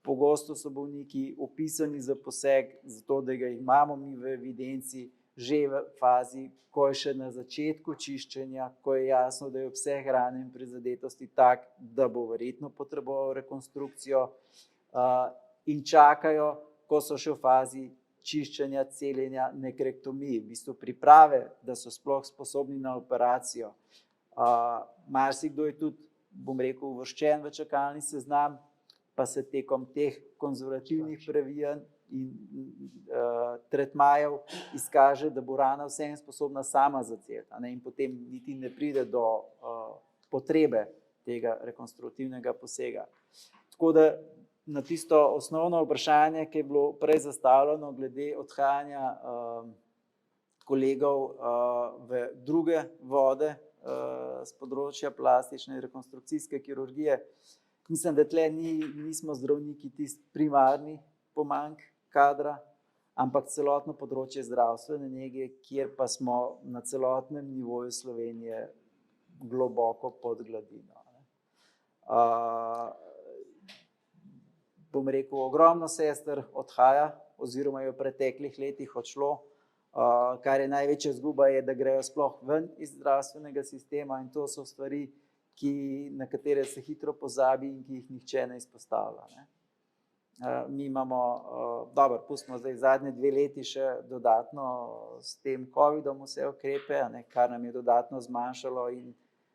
pogosto so bolniki opisani za poseg, zato da ga imamo mi v evidenci že v fazi, ko je še na začetku čiščenja, ko je jasno, da je obseg rane in prizadetosti tak, da bo verjetno potreboval rekonstrukcijo in čakajo, ko so še v fazi čiščenja, celjenja, nekrektomij, v bistvu priprave, da so sploh sposobni na operacijo. Marsikdo je tudi, bom rekel, uvrščen v čakalni seznam, pa se tekom teh konzervativnih previjanj in tretmajev izkaže, da bo rana vseeno sposobna sama zaceti, in potem niti ne pride do potrebe tega rekonstruktivnega posega. Tako da na tisto osnovno vprašanje, ki je bilo prej zastavljeno glede odhajanja kolegov v druge vode z področja plastične in rekonstrukcijske kirurgije, mislim, da tle nismo zdravniki tisti primarni pomanjk kadra, ampak celotno področje zdravstvene nege, kjer pa smo na celotnem nivoju Slovenije globoko pod gladino. Bom rekel, ogromno sester odhaja oziroma je v preteklih letih odšlo, kar je največja izguba je, da grejo sploh ven iz zdravstvenega sistema in to so stvari, na katere se hitro pozabi in ki jih nihče ne izpostavlja. Ne. Mi imamo, dobro, pustimo zdaj zadnje 2 leti še dodatno s tem covidom vse ukrepe, kar nam je dodatno zmanjšalo in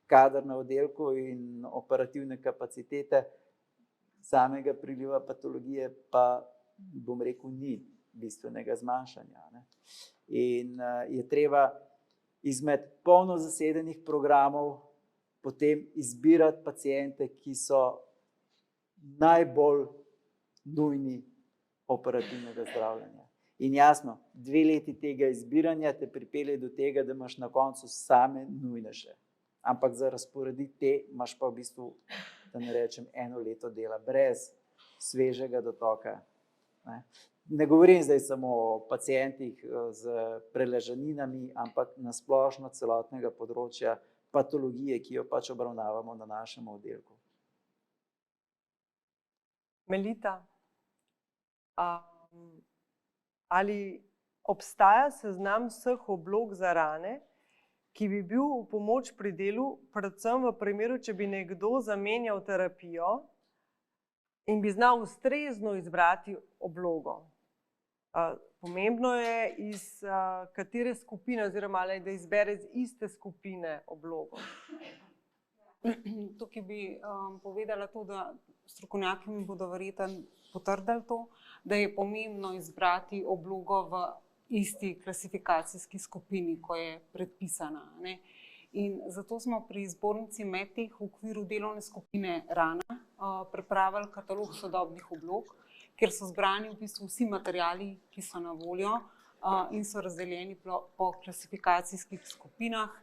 kader na oddelku in operativne kapacitete, samega priliva patologije pa, bom rekel, ni bistvenega zmanjšanja. Ne. In je treba izmed polno zasedenih programov potem izbirati paciente, ki so najbolj nujni operativnega zdravljenja. In jasno, 2 leti tega izbiranja te pripelje do tega, da imaš na koncu same nujnejše. Ampak za razporediti te imaš pa v bistvu, da ne rečem, 1 leto dela brez svežega dotoka. Ne govorim zdaj samo o pacientih z preležaninami, ampak na splošno celotnega področja patologije, ki jo pač obravnavamo na našem oddelku. Melita, ali obstaja seznam vseh oblog za rane, ki bi bil v pomoč pri delu, predvsem v primeru, če bi nekdo zamenjal terapijo in bi znal ustrezno izbrati oblogo? Pomembno je, iz katere skupine, oziroma da izbere iz iste skupine oblogo. Tukaj bi povedala to, da strokovnjaki mi bodo verjetno potrdili to, da je pomembno izbrati oblogo v isti klasifikacijski skupini, ko je predpisana. Ne? In zato smo pri zbornici Medtech v okviru delovne skupine Rana pripravili katalog sodobnih oblog, kjer so zbrani v bistvu vsi materiali, ki so na voljo in so razdeljeni po klasifikacijskih skupinah,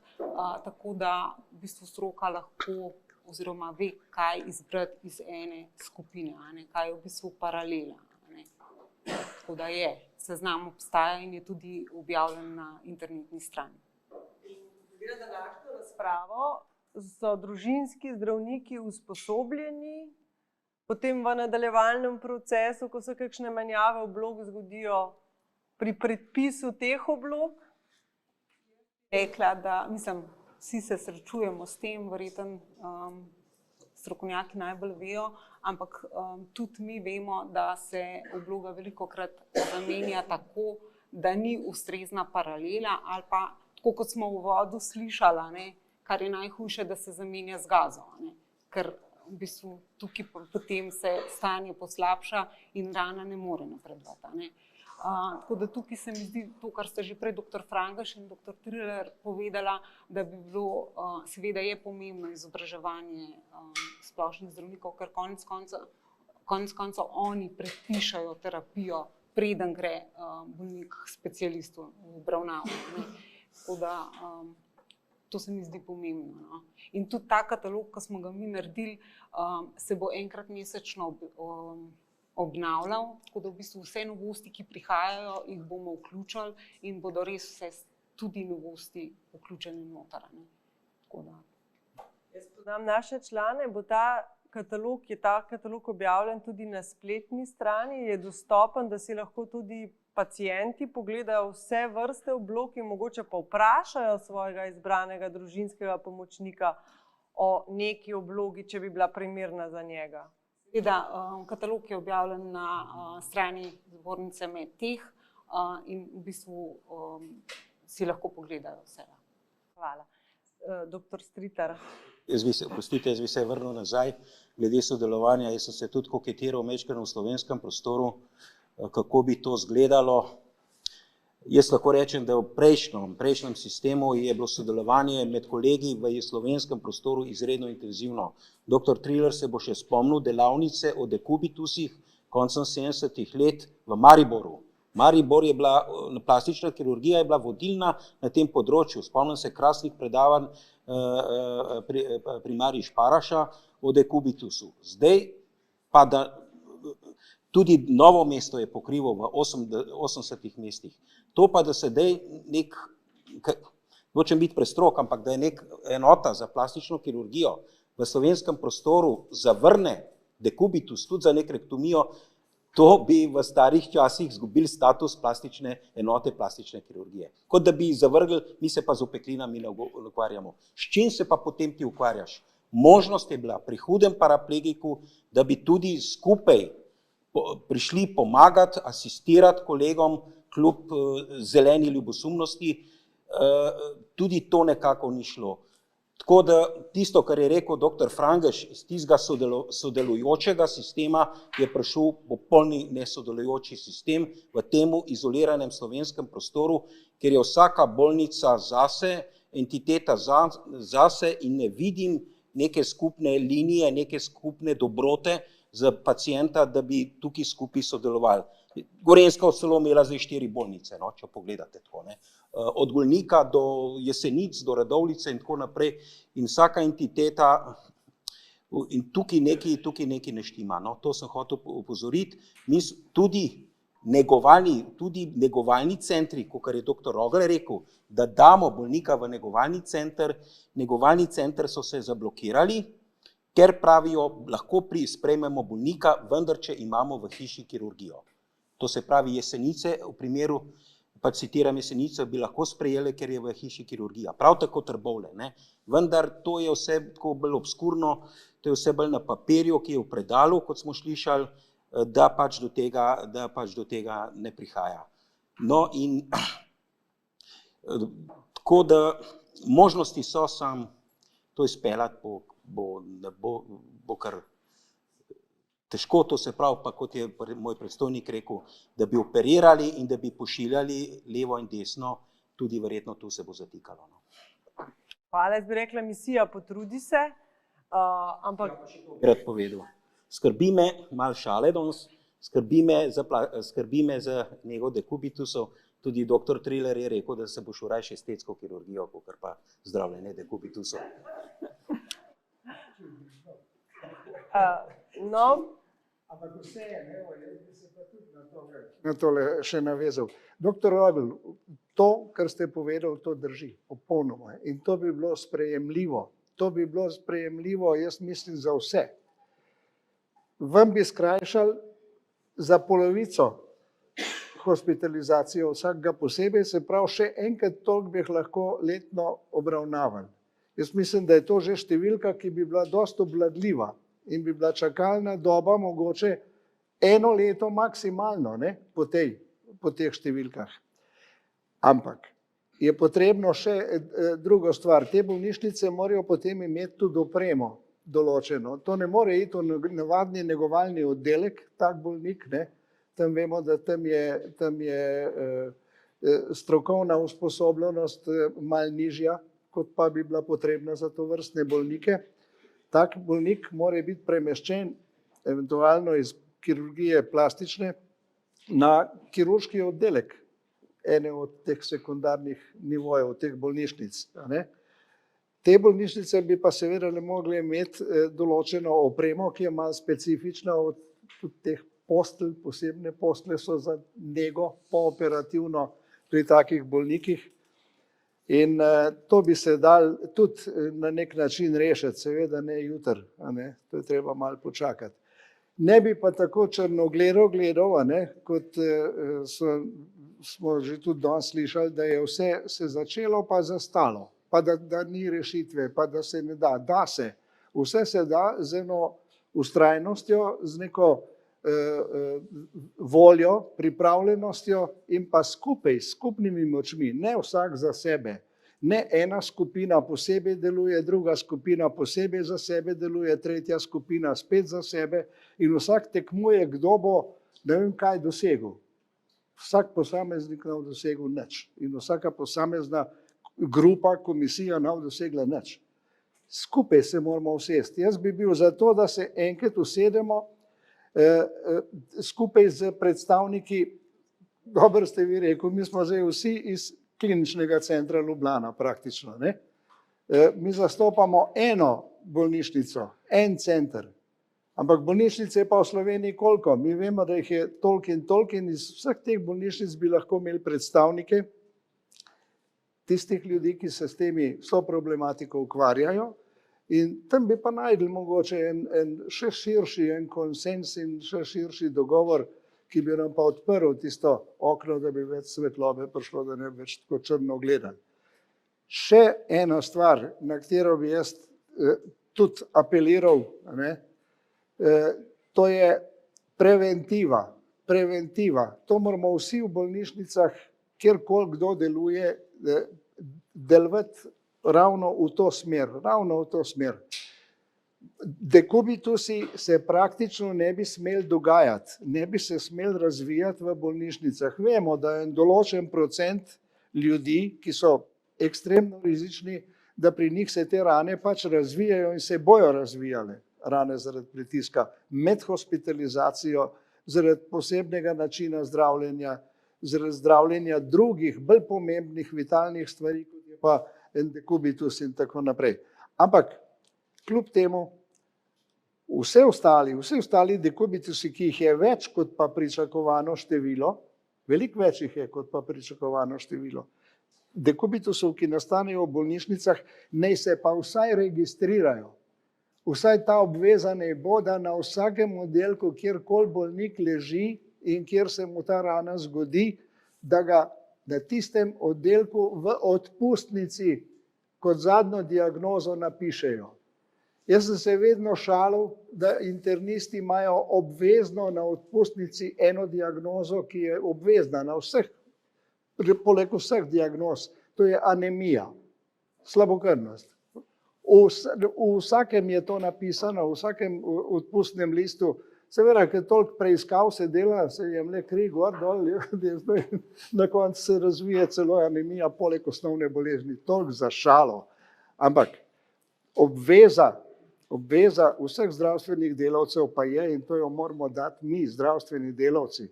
tako da v bistvu stroka lahko oziroma ve, kaj izbrati iz ene skupine, kaj je v bistvu paralela. Tako da je, seznam obstaja in je tudi objavljen na internetni strani. Glede na današnjo razpravo, so družinski zdravniki usposobljeni potem v nadaljevalnem procesu, ko se kakšne menjave oblog zgodijo pri predpisu teh oblog? Rekla, da vsi se srečujemo s tem, verjetno strokovnjaki najbolj vejo, ampak tudi mi vemo, da se obloga velikokrat zamenja tako, da ni ustrezna paralela ali pa, tako kot smo v uvodu slišali, kar je najhujše, da se zamenja z gazo, ker v bistvu tukaj potem se stanje poslabša in rana ne more napredovati. Tako da tukaj se mi zdi to, kar sta že prej dr. Frangež in dr. Triler povedala, da bi bilo, seveda je pomembno izobraževanje splošnih zdravnikov, ker konec konca konec koncev oni predpišajo terapijo, preden gre bolnik k specialistu v obravnavo. Tako da to se mi zdi pomembno. No. In tudi ta katalog, ki smo ga mi naredili, se bo enkrat mesečno obnavljal, tako da v bistvu vse novosti, ki prihajajo, jih bomo vključili in bodo res vse tudi novosti vključene noter. Tako da. Jaz poznam naše člane, bo ta katalog objavljen tudi na spletni strani, je dostopen, da si lahko tudi pacienti pogledajo vse vrste oblog in mogoče pa vprašajo svojega izbranega družinskega pomočnika o neki oblogi, če bi bila primerna za njega. Katalog je objavljen na strani zbornice Medteh in v bistvu si lahko pogledajo vse. Hvala. Doktor Stritar. Jaz bi se vrnil nazaj, glede sodelovanja. Jaz sem se tudi koketiral majčkeno v slovenskem prostoru, kako bi to izgledalo. Jaz lahko rečem, da v prejšnjem sistemu je bilo sodelovanje med kolegi v slovenskem prostoru izredno intenzivno. Dr. Triler se bo še spomnil delavnice o dekubitusih koncem 70-ih let v Mariboru. Maribor je bila, plastična kirurgija je bila vodilna na tem področju. Spomnim se krasnih predavanj primarij Šparaša o dekubitusu. Zdaj pa da tudi Novo mesto je pokrival v 80 mestih. To pa, da se zdaj nočem biti prestrog, ampak da je nek enota za plastično kirurgijo v slovenskem prostoru zavrne dekubitus tudi za nekrektomijo, to bi v starih časih izgubili status plastične enote plastične kirurgije. Kot da bi zavrgli, mi se pa z opeklinami ne ukvarjamo. S čim se pa potem ti ukvarjaš? Možnost je bila pri hudem paraplegiku, da bi tudi skupaj prišli pomagati, asistirati kolegom, kljub zeleni ljubosumnosti, tudi to nekako ni šlo. Tako da tisto, kar je rekel dr. Frangeš, iz tistega sodelujočega sistema je prišel popolni nesodelujoči sistem v temu izoliranem slovenskem prostoru, ker je vsaka bolnica zase, entiteta zase in ne vidim neke skupne linije, neke skupne dobrote za pacienta, da bi tukaj skupaj sodelovali. Gorenjska celo imela zdaj 4 bolnice, no, če pogledate tako, ne. Od Golnika do Jesenic, do Radovljice in tako naprej. In vsaka entiteta, in tukaj nekaj ne štima, no. To sem hotel opozoriti. Tudi negovalni centri, kakor je dr. Rogler rekel, da damo bolnika v negovalni center so se zablokirali, ker pravijo, lahko sprejmemo bolnika, vendar če imamo v hiši kirurgijo. To se pravi Jesenice, v primeru, pa citiram Jesenice, bi lahko sprejeli, ker je v hiši kirurgija. Prav tako Trbovlje, ne. Vendar to je vse tako bolj obskurno, to je vse bolj na papirju, ki je v predalu, kot smo slišali, da pač do tega ne prihaja. No in tako da možnosti so sam to izpeljati, bo kar težko, to se pravi, pa kot je moj predstojnik rekel, da bi operirali in da bi pošiljali levo in desno, tudi verjetno tu se bo zatikalo. No. Hvala, jaz bi rekla, misija potrudi se, ampak... Ja, pa še to bi rad povedal. Skrbi me, malo šale danes, skrbi me za njegov dekubitusov, tudi dr. Triler je rekel, da se bo šel raje estetsko kirurgijo, kakor pa zdravljenje dekubitusov. No, ampak vseeno, jaz bi se pa tudi na tole še navezal. Doktor Rogel, to, kar ste povedali, to drži, popolnoma. In to bi bilo sprejemljivo. To bi bilo sprejemljivo, jaz mislim, za vse. Vam bi skrajšali za polovico hospitalizacijo vsakega posebej, se pravi, še enkrat toliko bi jih lahko letno obravnavali. Jaz mislim, da je to že številka, ki bi bila dosti obvladljiva in bi bila čakalna doba mogoče 1 leto maksimalno, ne, po teh številkah. Ampak je potrebno še drugo stvar. Te bolnišnice morajo potem imeti tudi opremo določeno. To ne more iti v navadni negovalni oddelek, tak bolnik, ne. Tam vemo, da tam je strokovna usposobljenost malo nižja, kot pa bi bila potrebna za tovrstne bolnike. Tak bolnik mora biti premeščen eventualno iz kirurgije plastične, na kirurški oddelek ene od teh sekundarnih nivojev, teh bolnišnic. Te bolnišnice bi pa seveda ne mogli imeti določeno opremo, ki je malo specifična od teh postelj, posebne postelje so za nego pooperativno pri takih bolnikih. In to bi se dal tudi na nek način rešiti, seveda ne jutri, to je treba malo počakati. Ne bi pa tako črnogledo gledal, kot smo že tudi danes slišali, da je vse se začelo pa zastalo, pa da ni rešitve, pa da se ne da. Da se. Vse se da z eno vztrajnostjo, z neko voljo, pripravljenostjo in pa skupaj, s skupnimi močmi, ne vsak za sebe. Ne ena skupina posebej deluje, druga skupina posebej za sebe deluje, tretja skupina spet za sebe in vsak tekmuje, kdo bo ne vem kaj dosegel. Vsak posameznik ne bo dosegel nič in vsaka posamezna grupa, komisija ne bo dosegla nič. Skupaj se moramo usesti. Jaz bi bil za to, da se enkrat usedemo skupaj z predstavniki, dobro ste vi rekel, mi smo zdaj vsi iz Kliničnega centra Ljubljana praktično. Mi zastopamo eno bolnišnico, en center, ampak bolnišnice je pa v Sloveniji koliko? Mi vemo, da jih je toliko in iz vseh teh bolnišnic bi lahko imeli predstavnike tistih ljudi, ki se s to problematiko ukvarjajo in tam bi pa najdli mogoče en še širši konsens in še širši dogovor, ki bi nam pa odprl tisto okno, da bi več svetlobe prišlo, da ne bi več tako črno gledali. Še ena stvar, na katero bi jaz tudi apeliral, to je preventiva. Preventiva. To moramo vsi v bolnišnicah, kjerkoli kdo deluje, delovati ravno v to smer. Dekubitusi se praktično ne bi smeli dogajati, ne bi se smeli razvijati v bolnišnicah. Vemo, da je določen procent ljudi, ki so ekstremno rizični, da pri njih se te rane pač razvijajo in se bojo razvijale. Rane zaradi pritiska med hospitalizacijo, zaradi posebnega načina zdravljenja, zaradi zdravljenja drugih, bolj pomembnih vitalnih stvari, kot je pa en dekubitus in tako naprej. Ampak kljub temu, vse ostali dekubitusi, ki jih je več kot pa pričakovano število, veliko več jih je kot pa pričakovano število, dekubitusov, ki nastanejo v bolnišnicah, naj se pa vsaj registrirajo. Vsaj ta obveza naj bo, da na vsakem oddelku, kjerkoli bolnik leži in kjer se mu ta rana zgodi, da ga na tistem oddelku v odpustnici kot zadnjo diagnozo napišejo. Jaz sem se vedno šalil, da internisti imajo obvezno na odpustnici eno diagnozo, ki je obvezna na vseh, poleg vseh diagnoz, to je anemija, slabokrvnost. V vsakem je to napisano, v vsakem odpustnem listu. Seveda, ker toliko preiskav se dela, se jemlje kri gor, dol, na koncu se razvije celo anemija poleg osnovne bolezni. Toliko za šalo. Ampak obveza vseh zdravstvenih delavcev pa je, in to jo moramo dati mi, zdravstveni delavci,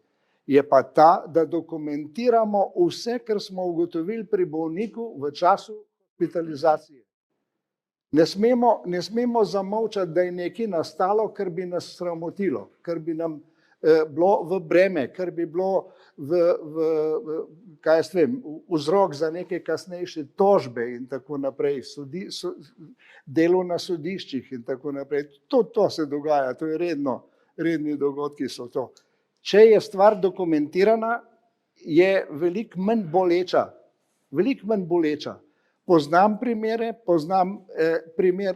je pa ta, da dokumentiramo vse, kar smo ugotovili pri bolniku v času hospitalizacije. Ne smemo zamolčati, da je nekaj nastalo, kar bi nas sramotilo, kar bi nam bilo v breme, kar bi bilo vzrok za neke kasnejše tožbe in tako naprej, delo na sodiščih in tako naprej. To se dogaja, to je redni dogodki so to. Če je stvar dokumentirana, je veliko manj boleča. Poznam primere, primer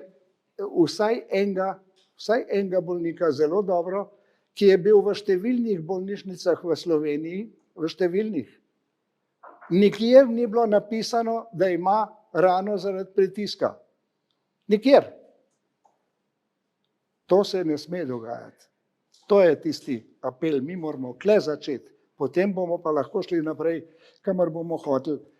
vsaj enega bolnika zelo dobro, ki je bil v številnih bolnišnicah v Sloveniji, v številnih. Nikjer ni bilo napisano, da ima rano zaradi pritiska. Nikjer. To se ne sme dogajati. To je tisti apel, mi moramo kle začeti, potem bomo pa lahko šli naprej, kamor bomo hoteli,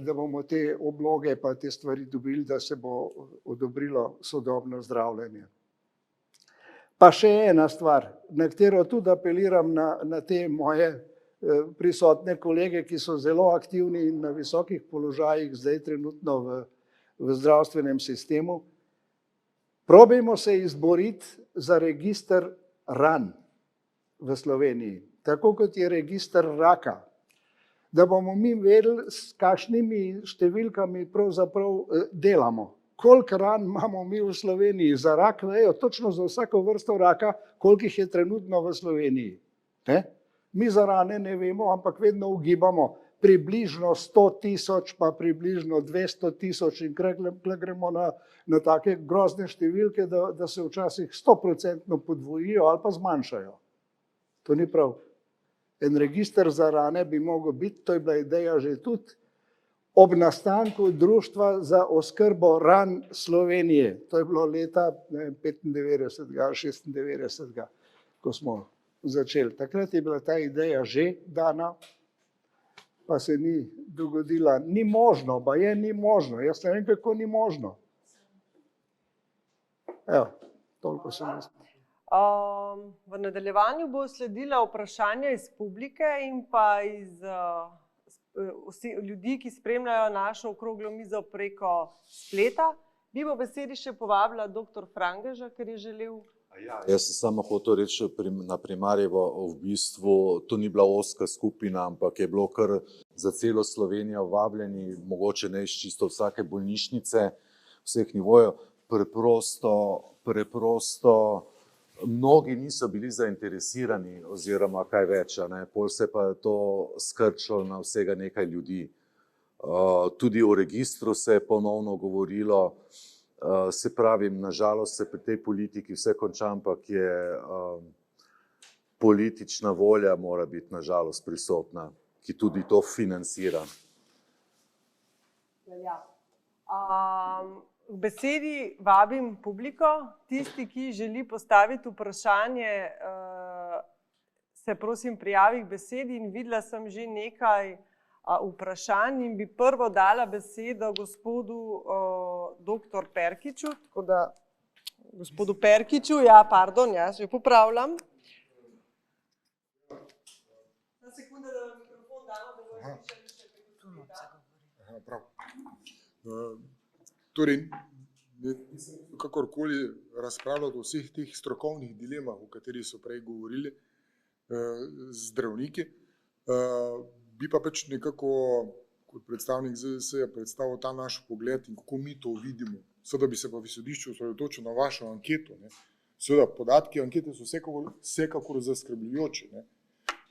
da bomo te obloge pa te stvari dobili, da se bo odobrilo sodobno zdravljenje. Pa še ena stvar, na katero tudi apeliram na te moje prisotne kolege, ki so zelo aktivni in na visokih položajih zdaj trenutno v zdravstvenem sistemu. Probajmo se izboriti za register ran v Sloveniji, tako kot je register raka, da bomo mi vedeli, s kakšnimi številkami pravzaprav delamo. Koliko ran imamo mi v Sloveniji za rak, vejo točno za vsako vrsto raka, koliko jih je trenutno v Sloveniji. Ne? Mi za rane ne vemo, ampak vedno ugibamo približno 100 000, pa približno 200 000 in gremo na take grozne številke, da se včasih 100% podvojijo ali pa zmanjšajo. To ni prav. En register za rane bi mogel biti, to je bila ideja že tudi, ob nastanku Društva za oskrbo ran Slovenije. To je bilo leta 95. ali 96. ko smo začeli. Takrat je bila ta ideja že dana, pa se ni dogodila. Ni možno, pa je ni možno. Jaz ne vem, kako ni možno. Evo, toliko sem jaz. V nadaljevanju bo sledila vprašanja iz publike in pa iz ljudi, ki spremljajo našo okroglo mizo preko spleta. Bi po besedi še povabila dr. Frangeža, ker je želel. Jaz sem samo hotel reči na Primarjevo, v bistvu to ni bila ozka skupina, ampak je bilo kar za celo Slovenijo vabljeni, mogoče ne iz čisto vsake bolnišnice, vseh nivojev. Preprosto mnogi niso bili zainteresirani oziroma kaj več, pol se pa je to skrčilo na vsega nekaj ljudi. Tudi o registru se je ponovno govorilo, se pravi, nažalost se pri tej politiki vse konča, ampak je politična volja mora biti nažalost prisotna, ki tudi to financira. K besedi vabim publiko, tisti, ki želi postaviti vprašanje, se prosim prijavi k besedi in videla sem že nekaj vprašanj in bi prvo dala besedo gospodu dr. Perkiču, tako da gospodu Perkiču, jaz že popravljam. Na sekunde, da vam mikrofon damo, da bomo slišali še preko prav. Torej, nisem kakorkoli razpravljal o vseh teh strokovnih dilemah, o katerih so prej govorili zdravniki. Bi pa pač nekako kot predstavnik ZZS predstavil ta naš pogled in kako mi to vidimo. Seveda bi se pa v izhodišču osredotočil na vašo anketo. Seveda, podatki ankete so vsekakor zaskrbljujoči.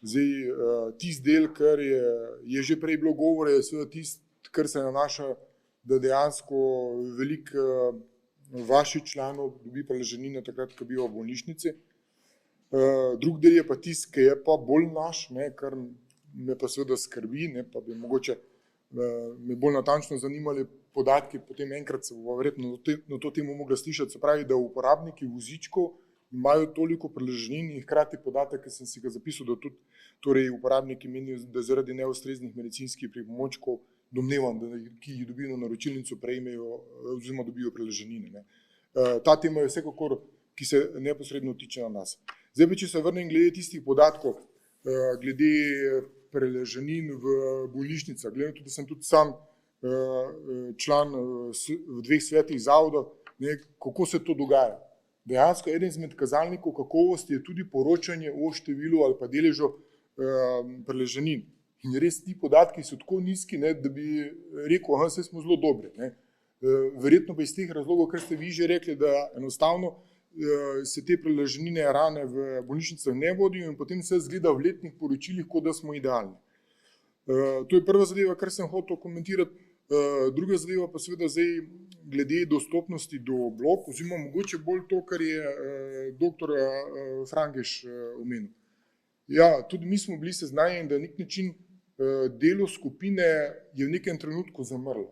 Zdaj, tisti del, kar je že prej bilo govore, je seveda tisti, kar se nanaša, da dejansko veliko vaših članov dobi preležnine takrat, ko bijo v bolnišnici. Drug del je pa tisti, ki je pa bolj naš, kar me pa seveda skrbi, pa bi mogoče me bolj natančno zanimali podatki, potem enkrat se bo verjetno na to temo mogla slišati, se pravi, da uporabniki vozičkov imajo toliko preležnin in hkrati podatek, ki sem si ga zapisal, da tudi torej uporabniki menijo, da zaradi neustreznih medicinskih pripomočkov domnevam, ki jih dobijo na naročilnico, prejmejo oziroma dobijo preležnine. Ta tema je vsekakor, ki se neposredno tiče na nas. Zdaj, če se vrnem glede tistih podatkov, glede preležnin v bolnišnicah, glede tudi, da sem tudi sam član v 2 svetih zavodov, kako se to dogaja. Dejansko eden izmed kazalnikov kakovosti je tudi poročanje o številu ali pa deležu preležnin. In res ti podatki so tako nizki, da bi rekel, vse smo zelo dobri. Verjetno pa iz teh razlogov, kar ste vi že rekli, da enostavno se te preležnine rane v bolnišnicah ne vodijo in potem se zgleda v letnih poročilih, kot da smo idealni. To je prva zadeva, kar sem hotel komentirati. Druga zadeva pa seveda zdaj glede dostopnosti do oblog, oziroma mogoče bolj to, kar je dr. Frangež omenil. Ja, tudi mi smo bili seznanjeni, da na nek način delo skupine je v nekem trenutku zamrlo.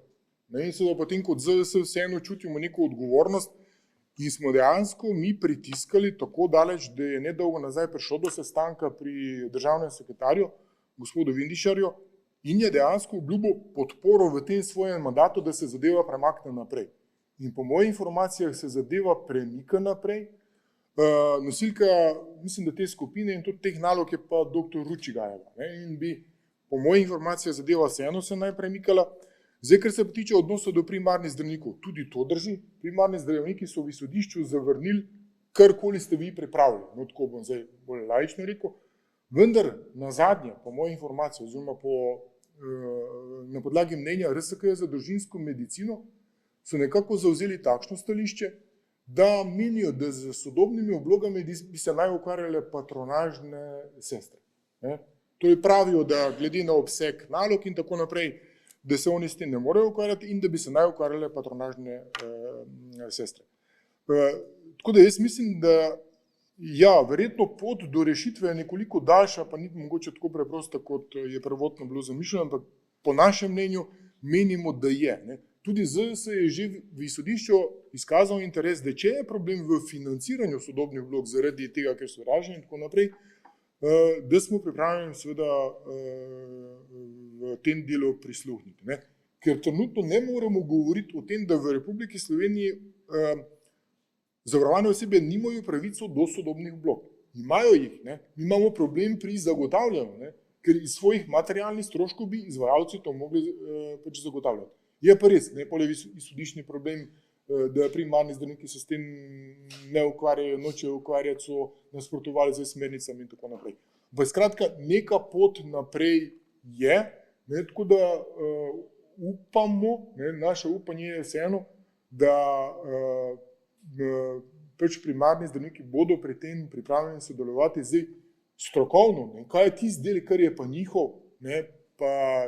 In seveda potem kot ZZS vseeno čutimo neko odgovornost in smo dejansko mi pritiskali tako daleč, da je nedolgo nazaj prišlo do sestanka pri državnem sekretarju, gospodu Vindišarju, in je dejansko obljubil podporo v tem svojem mandatu, da se zadeva premakne naprej. In po mojih informacijah se zadeva premika naprej. Nosilka, mislim, da te skupine in tudi teh nalog je pa dr. Ručigajeva. In bi, po mojih informacijah, zadeva vseeno se najprej mikala. Zdaj, ker se pa tiče odnosa do primarnih zdravnikov, tudi to drži. Primarni zdravniki so v izhodišču zavrnili, karkoli ste vi pripravili. No, tako bom zdaj bolj laično rekel. Vendar na zadnje, po mojih informacijah, oziroma na podlagi mnenja RSK za družinsko medicino, so nekako zavzeli takšno stališče, da menijo, da z sodobnimi oblogami bi se naj ukvarjale patronažne sestre. Torej pravijo, da glede na obseg nalog in tako naprej, da se oni s tem ne morejo ukvarjati in da bi se naj ukvarjale patronažne sestre. Tako da jaz mislim, da ja, verjetno pot do rešitve je nekoliko daljša, pa ni mogoče tako preprosta, kot je prvotno bilo zamišljeno, ampak po našem mnenju menimo, da je. Tudi ZS je že v izhodišču izkazal interes, da če je problem v financiranju sodobnih vlog zaradi tega, ker so raženi in tako naprej, da smo pripravljeni seveda v tem delu prisluhniti. Ker trenutno ne moremo govoriti o tem, da v Republiki Sloveniji zavarovane osebe nimajo pravico do sodobnih vlog. Imajo jih, mi imamo problem pri zagotavljanju, ker iz svojih materialnih stroškov bi izvajalci to mogli pač zagotavljati. Je pa res, poleg izhodiščni problem, da primarni zdravniki se s tem ne ukvarjajo, nočejo ukvarjati, so nasprotovali z smernicami in tako naprej. Skratka, neka pot naprej je, tako da upamo, naše upanje je vseeno, da pač primarni zdravniki bodo pri tem pripravljeni sodelovati zdaj strokovno. Kaj je tisti del, kar je pa njihov, pa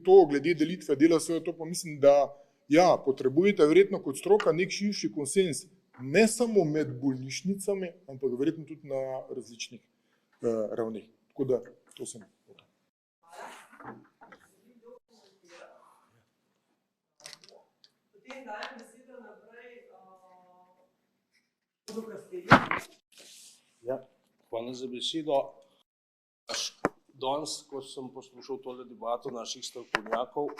to glede delitve dela svoje, to pa mislim, da ja, potrebujete verjetno kot stroka nek širši konsens, ne samo med bolnišnicami, ampak verjetno tudi na različnih ravneh. Tako da, to sem. Potem dajem besedo naprej Ja, hvala za besedo. Danes, ko sem poslušal tole debato naših strokovnjakov,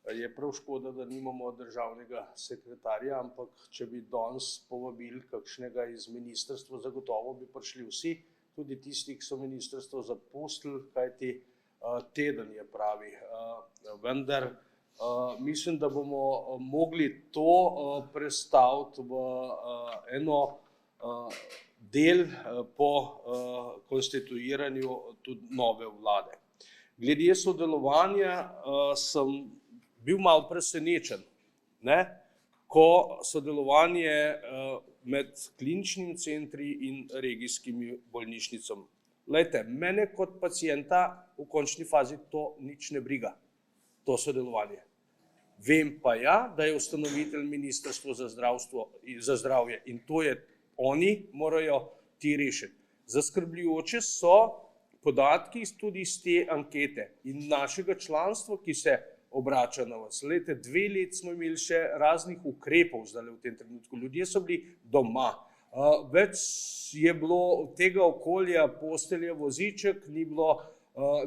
je prav škoda, da nimamo državnega sekretarja, ampak če bi danes povabili kakšnega iz ministrstva, zagotovo bi prišli vsi, tudi tisti, ki so ministrstvo zapustili, kajti teden je pravi. Vendar mislim, da bomo mogli to prestaviti v eno del po konstituiranju tudi nove vlade. Glede sodelovanja sem bil malo presenečen, ko sodelovanje med kliničnimi centri in regijskimi bolnišnicami. Glejte, mene kot pacienta v končni fazi to nič ne briga, to sodelovanje. Vem pa ja, da je ustanovitelj Ministrstvo za zdravje in to je oni morajo ti rešiti. Zaskrbljujoče so podatki tudi iz te ankete in našega članstva, ki se obrača na vas. Glejte, 2 leti smo imeli še raznih ukrepov zdaj v tem trenutku. Ljudje so bili doma. Več je bilo tega okolja, postelja, voziček, ni bilo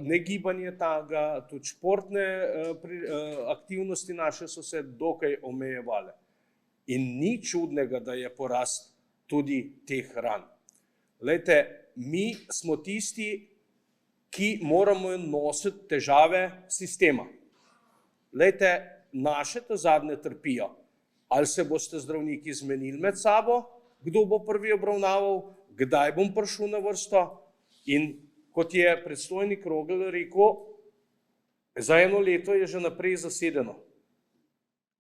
ne gibanje taga, tudi športne aktivnosti naše so se dokaj omejevale. In ni čudnega, da je porast tudi teh ran. Glejte, mi smo tisti, ki moramo nositi težave sistema. Glejte, naše ta zadnje trpijo. Ali se boste zdravniki zmenili med sabo, kdo bo prvi obravnaval, kdaj bom prišel na vrsto in kot je predstojnik Rogl rekel, za 1 leto je že naprej zasedeno.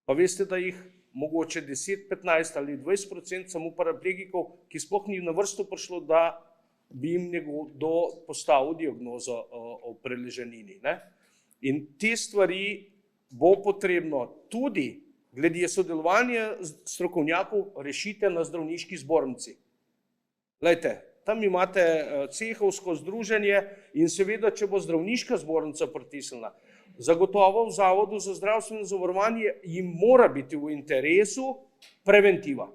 Pa veste, da jih mogoče 10, 15 ali 20% samo paraplegikov, ki sploh ni na vrsto prišlo, da bi jim nekdo postavil diagnozo o preležanini. In te stvari bo potrebno tudi glede sodelovanja strokovnjakov rešite na zdravniški zbornici. Glejte, tam imate cehovsko združenje in seveda, če bo zdravniška zbornica pritisnila, zagotovo v Zavodu za zdravstveno zavarovanje jim mora biti v interesu preventiva.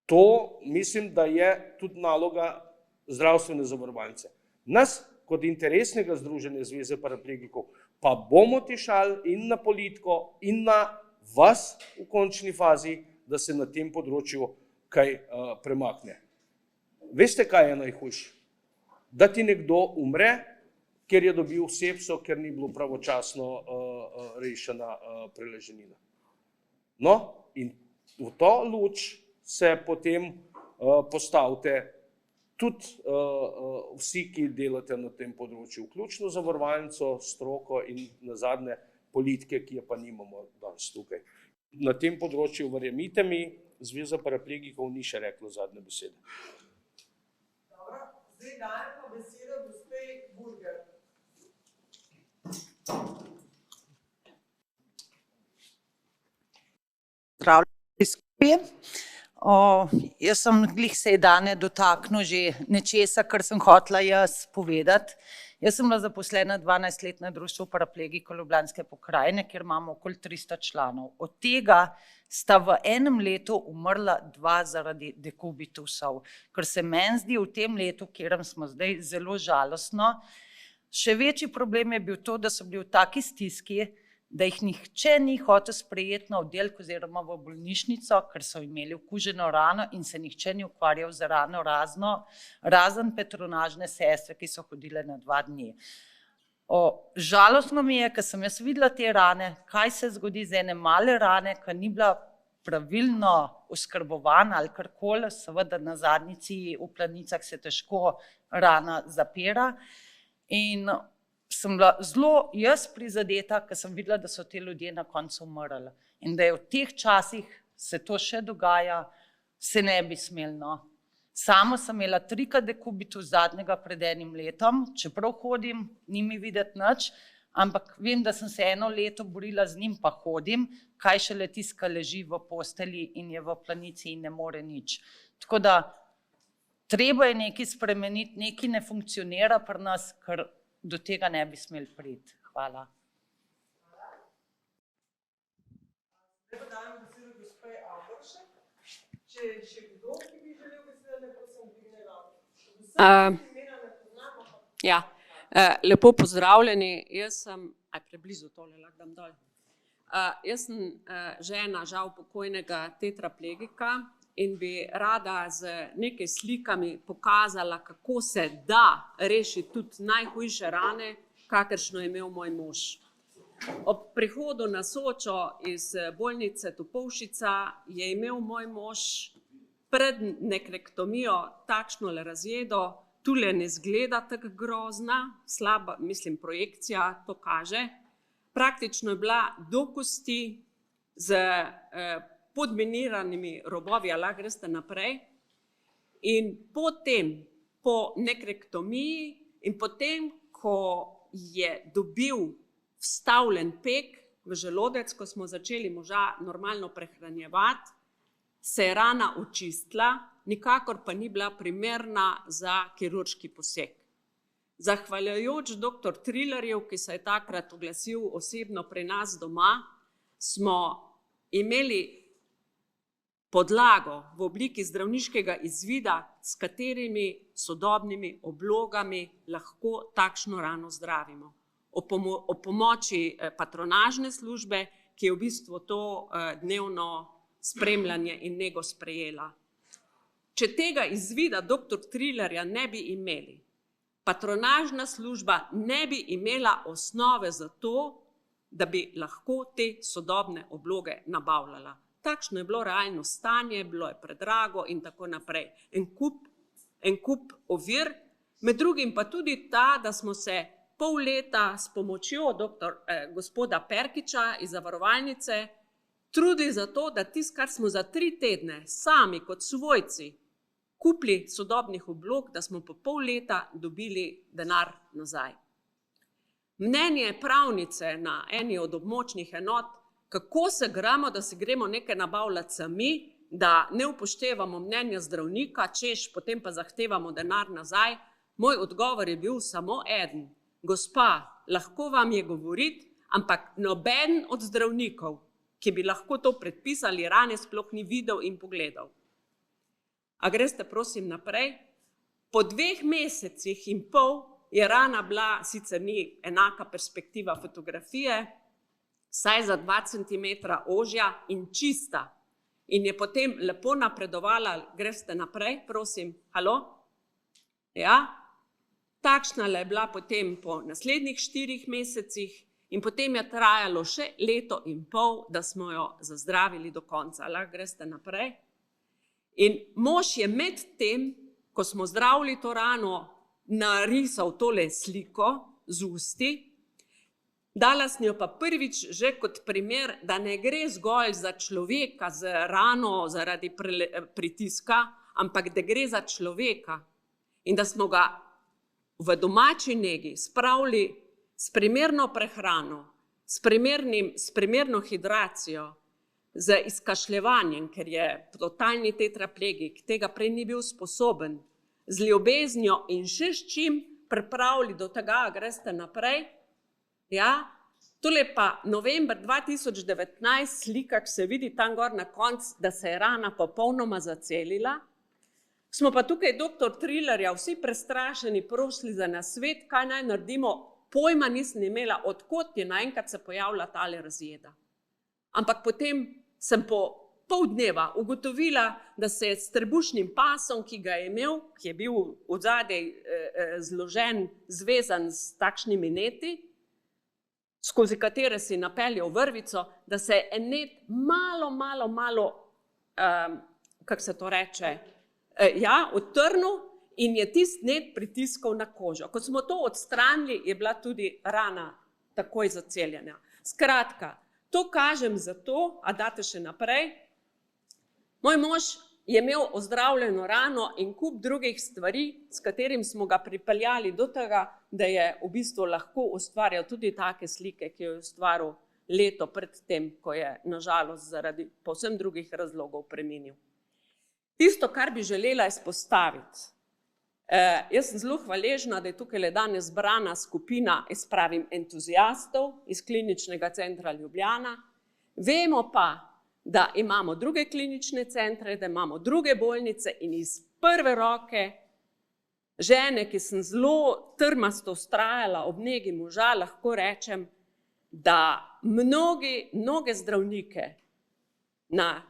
To mislim, da je tudi naloga zdravstvene zavarovalnice. Nas kot interesnega združenja Zveze paraplegikov pa bomo tišali in na politiko in na vas v končni fazi, da se na tem področju kaj premakne. Veste, kaj je najhujše? Da ti nekdo umre, ker je dobil sepso, ker ni bilo pravočasno rešena preleženina. No, in v to luč se potem postavite tudi vsi, ki delate na tem področju, vključno zavarovalnico, stroko in nazadnje politike, ki je pa nimamo danes tukaj. Na tem področju, verjemite mi, Zveza paraplegikov ni še rekla zadnje besede. Dobro, zdaj dajem pa besedo gospe Burger. Zdravljeni skupaj. Jaz sem glih se danes dotaknil že nečesa, kar sem hotela jaz povedati. Jaz sem bila zaposlena 12 let na Društvu paraplegikov Ljubljanske pokrajine, kjer imamo okoli 300 članov. Od tega sta v enem letu umrla 2 zaradi dekubitusov, kar se meni zdi v tem letu, kjer smo zdaj, zelo žalostno. Še večji problem je bil to, da so bili v taki stiski, da jih nihče ni hotel sprejeti na oddelek oziroma v bolnišnico, ker so imeli okuženo rano in se nihče ni ukvarjal z rano razen patronažne sestre, ki so hodile na 2 dni. Žalostno mi je, ker sem jaz videla te rane, kaj se zgodi z ene male rane, ki ni bila pravilno oskrbovana ali karkoli, seveda na zadnjici v Planicah se težko rana zapira. In sem bila zelo jaz prizadeta, ker sem videla, da so ti ljudje na koncu umrli. In da je v teh časih se to še dogaja, se ne bi smelo. Sama sem imela 3 dekubitus zadnjega pred enim letom, čeprav hodim, ni mi videti nič, ampak vem, da sem se eno leto borila z njim, pa hodim, kaj šele tiska leži v posteli in je v Planici in ne more nič. Tako da treba je nekaj spremeniti, nekaj ne funkcionira pri nas, ker do tega ne bi smeli priti. Hvala. Zdaj pa dajem besedo gospe Aberšek. Če je še kdo, ki bi želel besedo, ne prosim, dvigne roko. Ja, lepo pozdravljeni. Jaz sem, preblizu tole, lahko dam dol. Jaz sem žena žal pokojnega tetraplegika in bi rada z nekaj slikami pokazala, kako se da rešiti tudi najhujše rane, kakršno je imel moj mož. Ob prihodu na Sočo iz bolnice Topolšica je imel moj mož pred nekrektomijo takšno razjedo, tule ne zgleda tako grozna, slaba, mislim, projekcija to kaže. Praktično je bila do kosti z podminiranimi robovi, ali greste naprej. In potem, po nekrektomiji in potem, ko je dobil vstavljen pek v želodec, ko smo začeli moža normalno prehranjevati, se je rana očistila, nikakor pa ni bila primerna za kirurški poseg. Zahvaljujoč dr. Trilarjev, ki se je takrat oglasil osebno pri nas doma, smo imeli podlago v obliki zdravniškega izvida, s katerimi sodobnimi oblogami lahko takšno rano zdravimo. O pomoči patronažne službe, ki je v bistvu to dnevno spremljanje in nego sprejela. Če tega izvida dr. Trilarja ne bi imeli, patronažna služba ne bi imela osnove za to, da bi lahko te sodobne obloge nabavljala. Takšno je bilo realno stanje, bilo je predrago in tako naprej. En kup ovir, med drugim pa tudi ta, da smo se pol leta s pomočjo gospoda Perkiča iz zavarovalnice trudili za to, da tisto, kar smo za 3 tedne sami kot svojci kupili sodobnih oblog, da smo po pol leta dobili denar nazaj. Mnenje pravnice na eni od območnih enot, kako se gremo, da si gremo nekaj nabavljati sami, da ne upoštevamo mnenja zdravnika, češ, potem pa zahtevamo denar nazaj. Moj odgovor je bil samo eden. Gospa, lahko vam je govoriti, ampak noben od zdravnikov, ki bi lahko to predpisali, rane sploh ni videl in pogledal. A greste prosim naprej? Po 2 mesecih in pol je rana bila, sicer ni enaka perspektiva fotografije, saj za 2 centimetra ožja in čista. in je potem lepo napredovala. Greste naprej, prosim. Halo? Ja? Takšna je bila potem po naslednjih 4 mesecih in potem je trajalo še 1,5 leta, da smo jo zazdravili do konca. Lahko greste naprej. In mož je med tem, ko smo zdravili to rano, narisal tole sliko z usti. Dala sem jo pa prvič že kot primer, da ne gre zgolj za človeka z rano zaradi pritiska, ampak da gre za človeka in da smo ga v domači negi spravili s primerno prehrano, s primerno hidracijo, z izkašljevanjem, ker je totalni tetraplegik, tega prej ni bil sposoben, z ljubeznijo in še s čim pripravili do tega, greste naprej. Ja, tole pa november 2019 slika, ki se vidi tam gor na koncu, da se je rana popolnoma zacelila. Smo pa tukaj doktor Trilarja vsi prestrašeni prosili za nasvet, kaj naj naredimo, pojma nisem imela, odkot je naenkrat se pojavila tale razjeda. Ampak potem sem po pol dneva ugotovila, da se je s trebušnim pasom, ki ga je imel, ki je bil od zadaj zložen, zvezan s takšnimi neti, skozi katere si napeljal vrvico, da se je net malo, kako se to reče, odtrnil in je tisti net pritiskal na kožo. Ko smo to odstranili, je bila tudi rana takoj zaceljena. Skratka, to kažem zato, a date še naprej. Moj mož je imel ozdravljeno rano in kup drugih stvari, s katerim smo ga pripeljali do tega, da je v bistvu lahko ustvarjal tudi take slike, ki jo je ustvaril leto pred tem, ko je nažalost zaradi povsem drugih razlogov preminil. Tisto, kar bi želela izpostaviti, jaz sem zelo hvaležna, da je tukaj danes zbrana skupina, jaz pravim, entuzijastov iz Kliničnega centra Ljubljana. Vemo pa, da imamo druge klinične centre, da imamo druge bolnice in iz prve roke žene, ki sem zelo trmasto vztrajala ob negi moža, lahko rečem, da mnoge zdravnike na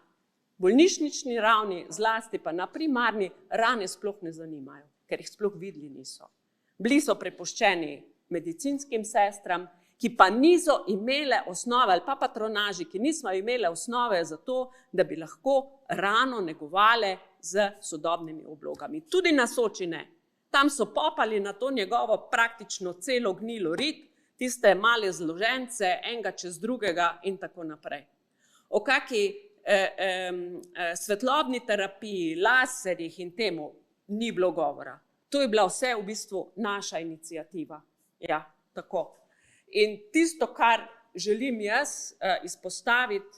bolnišnični ravni, zlasti pa na primarni, rane sploh ne zanimajo, ker jih sploh videli niso. Bili so prepuščeni medicinskim sestram, ki pa niso imele osnove, ali pa patronaži, ki nismo imele osnove za to, da bi lahko rano negovale z sodobnimi oblogami. Tudi na Soči ne. Tam so popali na to njegovo praktično celo gnilo rit, tiste male zložence, enega čez drugega in tako naprej. O kaki svetlobni terapiji, laserjih in temu ni bilo govora. To je bila vse v bistvu naša iniciativa. Ja, tako. In tisto, kar želim jaz izpostaviti,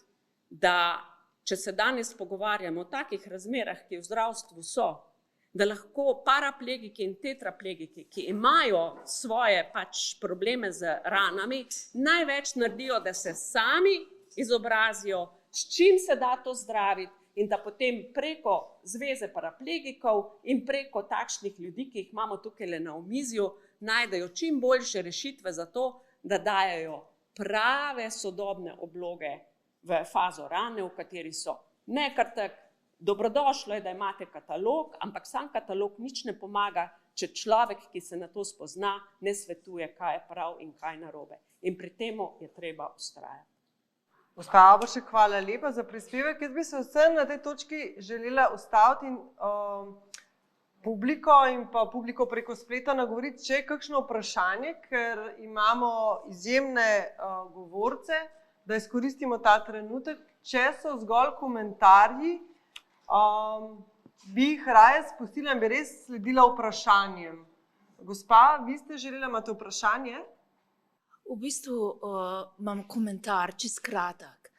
da če se danes pogovarjamo o takih razmerah, ki v zdravstvu so, da lahko paraplegiki in tetraplegiki, ki imajo svoje probleme z ranami, največ naredijo, da se sami izobrazijo, s čim se da to zdraviti in da potem preko Zveze paraplegikov in preko takšnih ljudi, ki jih imamo tukaj na omizju, najdejo čim boljše rešitve za to, da dajejo prave sodobne obloge v fazo rane, v kateri so. Ne kar tak, dobrodošlo je, da imate katalog, ampak sam katalog nič ne pomaga, če človek, ki se na to spozna, ne svetuje, kaj je prav in kaj narobe. In pri temu je treba vztrajati. Gospa Auberšek, hvala lepa za prispevek. Jaz bi se vsem na tej točki želela ustaviti in publiko preko spleta nagovoriti, če je kakšno vprašanje, ker imamo izjemne govorce, da izkoristimo ta trenutek. Če so zgolj komentarji, bi jih raje spustila in bi res sledila vprašanjem. Gospa, vi ste želela, imate vprašanje? V bistvu imam komentar, čist kratek.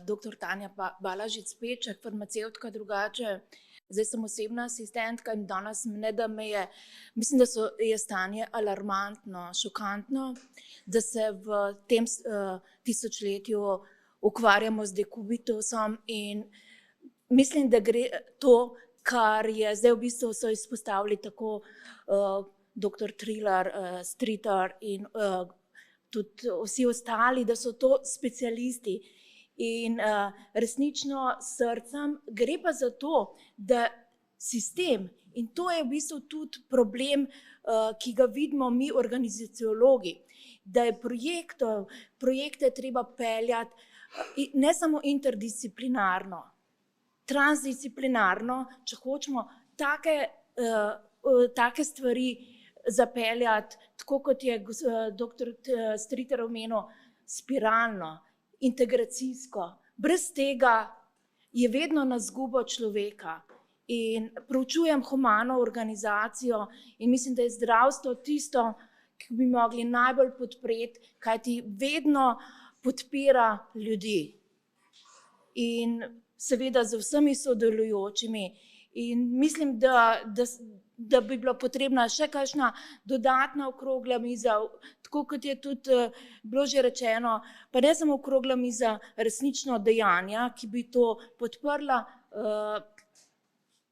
Doktor Tanja Balažic-Peček, farmacevtka drugače, zdaj sem osebna asistentka in danes mislim, da je stanje alarmantno, šokantno, da se v tem tisočletju ukvarjamo z dekubitusom in mislim, da gre to, kar je zdaj v bistvu so izpostavili tako dr. Trilar, Stritar in tudi vsi ostali, da so to specialisti In resnično s srcem gre pa za to, da sistem, in to je v bistvu tudi problem, ki ga vidimo mi organizaciologi, da je projekte treba peljati ne samo interdisciplinarno, transdisciplinarno, če hočemo take stvari zapeljati, tako kot je dr. Stritar omenil, spiralno, integracijsko. Brez tega je vedno na izgubo človeka. In proučujem humano organizacijo in mislim, da je zdravstvo tisto, ki bi mogli najbolj podpreti, kajti vedno podpira ljudi. In seveda z vsemi sodelujočimi. In mislim, da bi bila potrebna še kakšna dodatna okrogla miza, tako kot je tudi bilo že rečeno, pa ne samo okrogla miza, resnično dejanja, ki bi to podprla,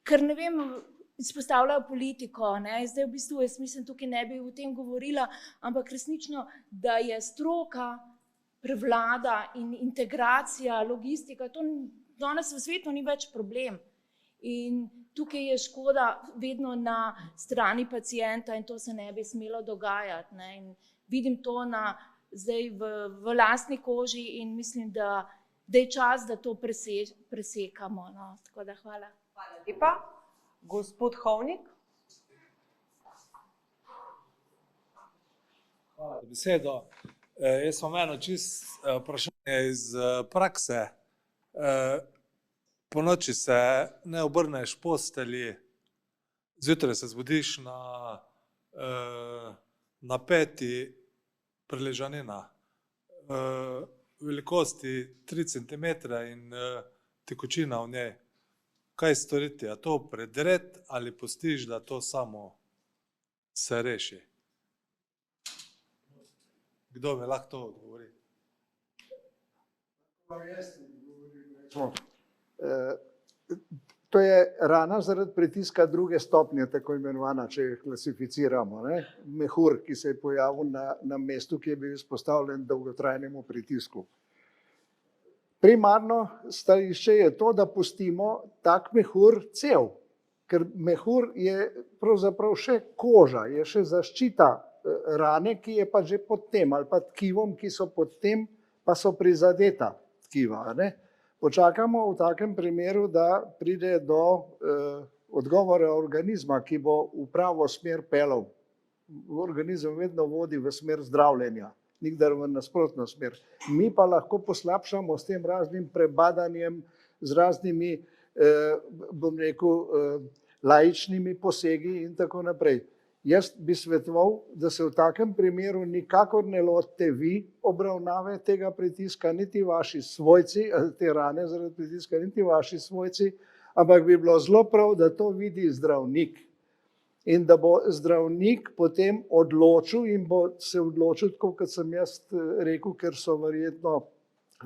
ker ne vem, izpostavljajo politiko, ne? Zdaj v bistvu jaz mislim, tukaj ne bi o tem govorila, ampak resnično, da je stroka prevlada in integracija, logistika, to danes v svetu ni več problem. In tukaj je škoda vedno na strani pacienta in to se ne bi smelo dogajati, ne? In vidim to zdaj v lastni koži in mislim, da je čas, da to presekamo, no? Tako da hvala. Hvala lepa. Gospod Hovnik. Hvala za besedo. Jaz imam eno čisto vprašanje iz prakse. Po noči se ne obrneš postelji, zjutraj se zbudiš na peti preležanina, velikosti 3 cm in tekočina v njej. Kaj storiti? A to predret ali pustiš, da to samo se reši? Kdo mi lahko to odgovori? To je rana zaradi pritiska druge stopnje, tako imenovana, če jo klasificiramo, ne? Mehur, ki se je pojavil na mestu, ki je bil izpostavljen dolgotrajnemu pritisku. Primarno stališče je to, da pustimo tak mehur cel, ker mehur je pravzaprav še koža, je še zaščita rane, ki je pa že pod tem, ali pa tkivom, ki so pod tem, pa so prizadeta tkiva, ne? Počakamo v takem primeru, da pride do odgovora organizma, ki bo v pravo smer pelal. Organizem vedno vodi v smer zdravljenja, nikdar v nasprotno smer. Mi pa lahko poslabšamo s tem raznim prebadanjem, z raznimi, bom rekel, laičnimi posegi in tako naprej. Jaz bi svetoval, da se v takem primeru nikakor ne lotite vi obravnave tega pritiska, niti vaši svojci, te rane zaradi pritiska, niti vaši svojci, ampak bi bilo zelo prav, da to vidi zdravnik. In da bo zdravnik potem odločil in bo se odločil, tako kot sem jaz rekel, ker so verjetno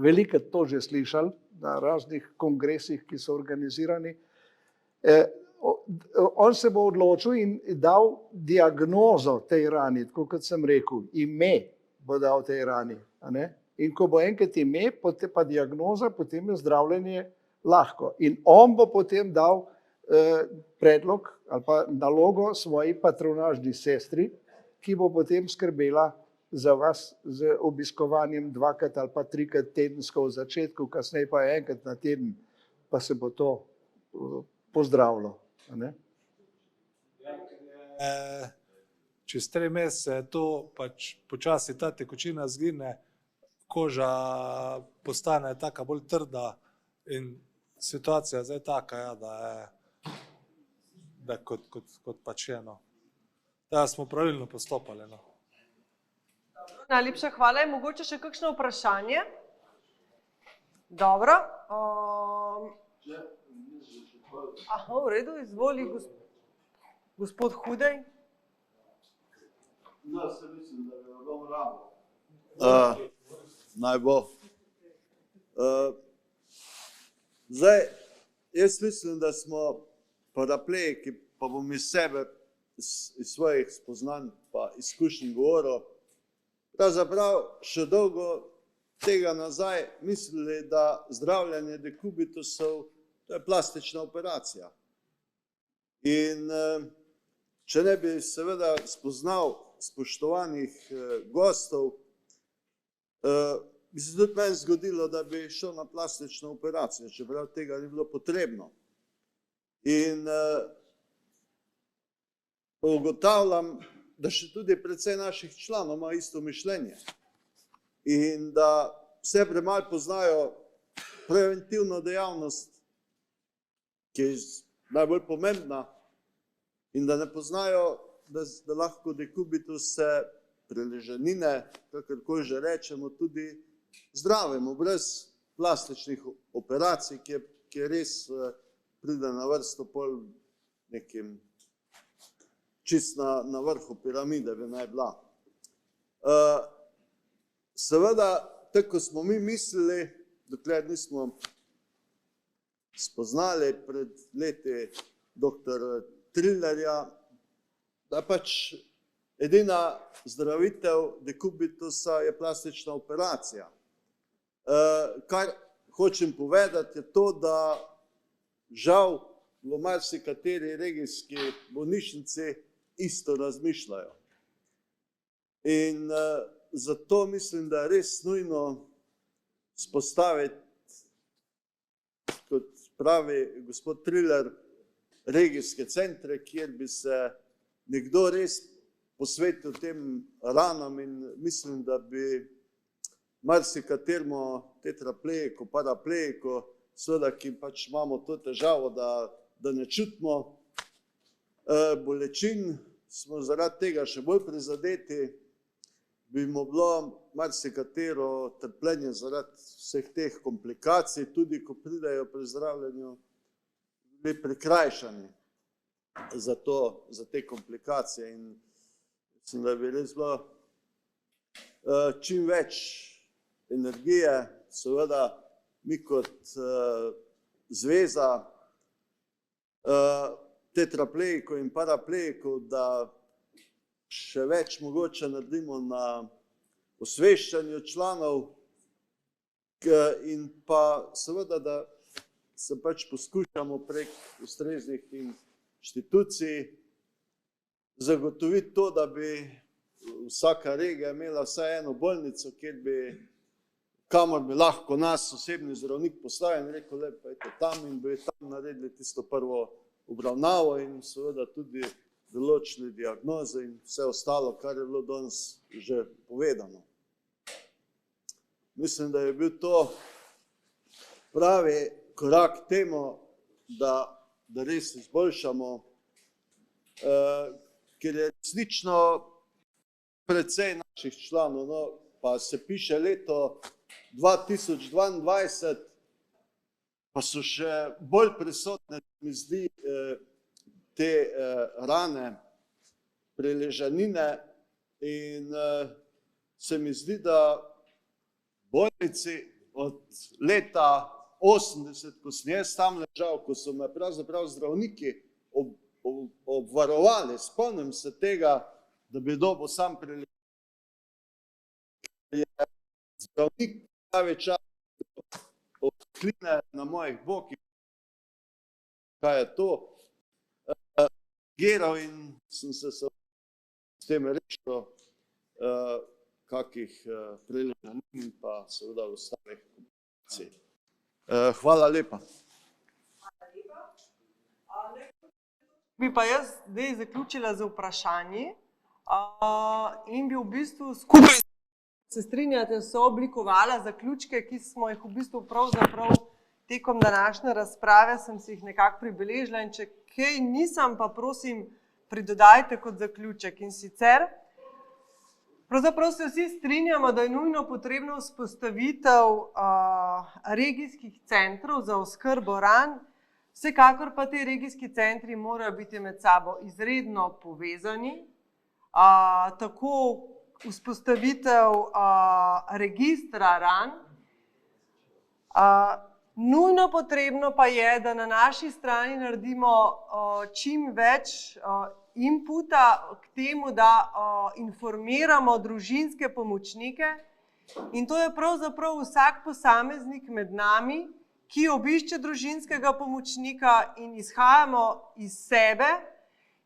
veliko to že slišali na raznih kongresih, ki so organizirani. On se bo odločil in dal diagnozo tej rani, tako kot sem rekel, ime bo dal tej rani. In ko bo enkrat ime, potem pa diagnoza, potem je zdravljenje lahko. In on bo potem dal predlog ali pa nalogo svoji patronažni sestri, ki bo potem skrbela za vas z obiskovanjem 2-krat ali pa 3-krat tedensko v začetku, kasneje pa enkrat na teden, pa se bo to pozdravilo. Čez 3 mesece to pač počasi ta tekočina zgine, koža postane taka bolj trda in situacija zdaj taka, ja, da kot pač je, no. Da smo pravilno postopali, no. Najlepša hvala. Je mogoče še kakšno vprašanje? Dobro. Aha, v redu, izvoli gospod Hudej. Ja, se mislim, da bi bom rabo. Naj bo. Zdaj, jaz mislim, da smo paraplegiki, pa bom iz sebe, iz svojih spoznanj pa izkušnji govoril, pravzaprav še dolgo tega nazaj mislili, da zdravljenje dekubitusov to je plastična operacija. In če ne bi seveda spoznal spoštovanih gostov, bi se tudi meni zgodilo, da bi šel na plastično operacijo, čeprav tega ni bilo potrebno. In ugotavljam, da še tudi precej naših članov ima isto mišljenje in da vse premalo poznajo preventivno dejavnost, ki je najbolj pomembna, in da ne poznajo, da lahko dekubituse, preležanine, kakorkoli že rečemo, tudi zdravimo, brez plastičnih operacij, ki res pride na vrsto pol nekim čist na vrhu piramide bi naj bila. Seveda, tako smo mi mislili, dokler nismo spoznali pred leti dr. Trillerja, da pač edina zdravitev dekubitusa je plastična operacija. Kar hočem povedati je to, da žal v marsikateri regijski bolnišnici isto razmišljajo. In zato mislim, da je res nujno spostaviti, kot pravi gospod Triller, regijske centre, kjer bi se nekdo res posvetil tem ranam in mislim, da bi marsikateremu tetraplejiku, paraplejiku, seveda, ki pač imamo to težavo, da ne čutimo bolečin, smo zaradi tega še bolj prizadeti, bi mu bilo marsikatero trpljenje zaradi vseh teh komplikacij, tudi ko pridejo pri zdravljenju, bili prikrajšani za te komplikacije. In mislim, da bi res bilo čim več energije, seveda mi kot zveza tetraplejikov in paraplejikov, da še več mogoče naredimo na osveščanju članov in pa seveda, da se pač poskušamo prek ustreznih inštitucij zagotoviti to, da bi vsaka regija imela vsaj eno bolnico, kamor bi lahko nas osebni zdravnik poslal in rekel, lepo, ejte tam in bi tam naredili tisto prvo obravnavo in seveda tudi določili diagnoze in vse ostalo, kar je bilo danes že povedano. Mislim, da je bil to pravi korak temu, da res izboljšamo, ker je resnično precej naših članov, no, pa se piše leto 2022, pa so še bolj prisotne, mi zdi, te rane, preležanine in se mi zdi, da bolnici od leta 80, ko sem jaz tam ležal, ko so me pravzaprav zdravniki obvarovali, spomnim se tega, da bi dobil sam preležanine. Je zdravnik pravi čas odkline na mojih bokih, kaj je to, geral in sem se s tem rešil kakih preležanin in pa seveda ostalih komplikacij. Hvala lepa. Bi pa jaz zdaj zaključila z vprašanji in bi v bistvu skupaj se strinjate, so oblikovala zaključke, ki smo jih v bistvu pravzaprav tekom današnje razprave sem si jih nekako pribeležila in če kaj nisem, pa prosim pridodajte kot zaključek. In sicer, pravzaprav se vsi strinjamo, da je nujno potrebno vzpostavitev regijskih centrov za oskrbo ran, vsekakor pa ti regijski centri morajo biti med sabo izredno povezani, tako vzpostavitev registra ran. Nujno potrebno pa je, da na naši strani naredimo čim več inputa k temu, da informiramo družinske pomočnike In to je pravzaprav vsak posameznik med nami, ki obišče družinskega pomočnika in izhajamo iz sebe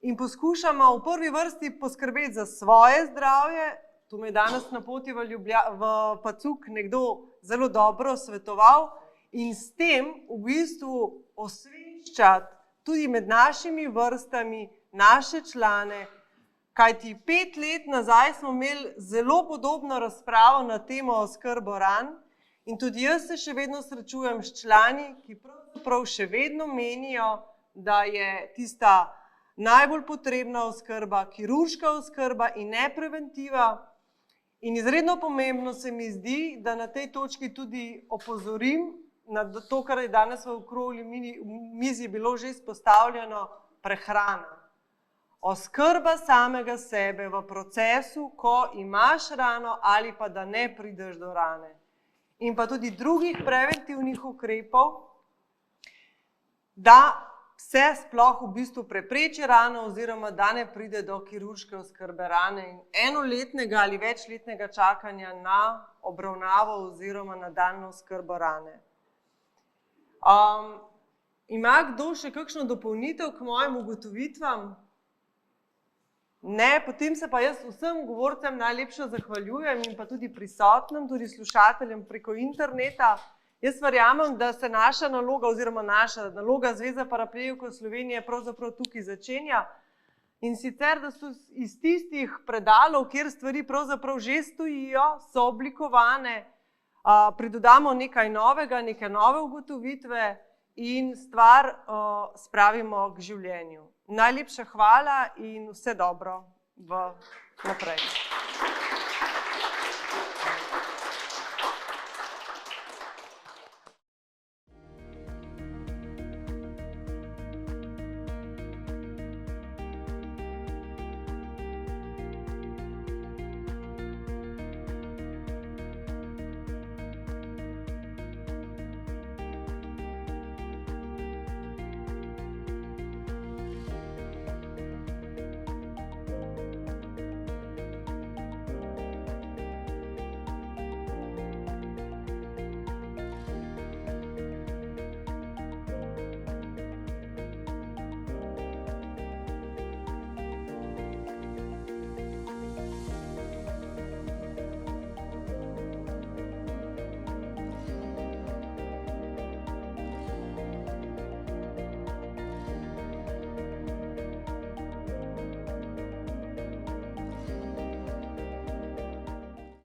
in poskušamo v prvi vrsti poskrbeti za svoje zdravje. To mi je danes na poti v Pacuk nekdo zelo dobro svetoval in s tem v bistvu osveščati tudi med našimi vrstami, naše člane, kajti 5 let nazaj smo imeli zelo podobno razpravo na temo oskrbo ran in tudi jaz se še vedno srečujem s člani, ki pravzaprav še vedno menijo, da je tista najbolj potrebna oskrba, kirurška oskrba in ne preventiva. In izredno pomembno se mi zdi, da na tej točki tudi opozorim na to, kar je danes v okrogli mizi bilo že izpostavljeno, prehrana. Oskrba samega sebe v procesu, ko imaš rano ali pa da ne prideš do rane. In pa tudi drugih preventivnih ukrepov, da se sploh v bistvu prepreči rano oziroma da ne pride do kirurške oskrbe rane in enoletnega ali večletnega čakanja na obravnavo oziroma nadaljnjo oskrbo rane. Ima kdo še kakšno dopolnitev k mojim ugotovitvam? Ne, potem se pa jaz vsem govorcem najlepše zahvaljujem in pa tudi prisotnim, tudi slušateljem preko interneta. Jaz verjamem, da se naša naloga oziroma naša naloga Zveze paraplegikov Slovenije pravzaprav tukaj začenja. In sicer, da so iz tistih predalov, kjer stvari pravzaprav že stojijo, so oblikovane, pridodamo nekaj novega, neke nove ugotovitve in stvar spravimo k življenju. Najlepša hvala in vse dobro naprej.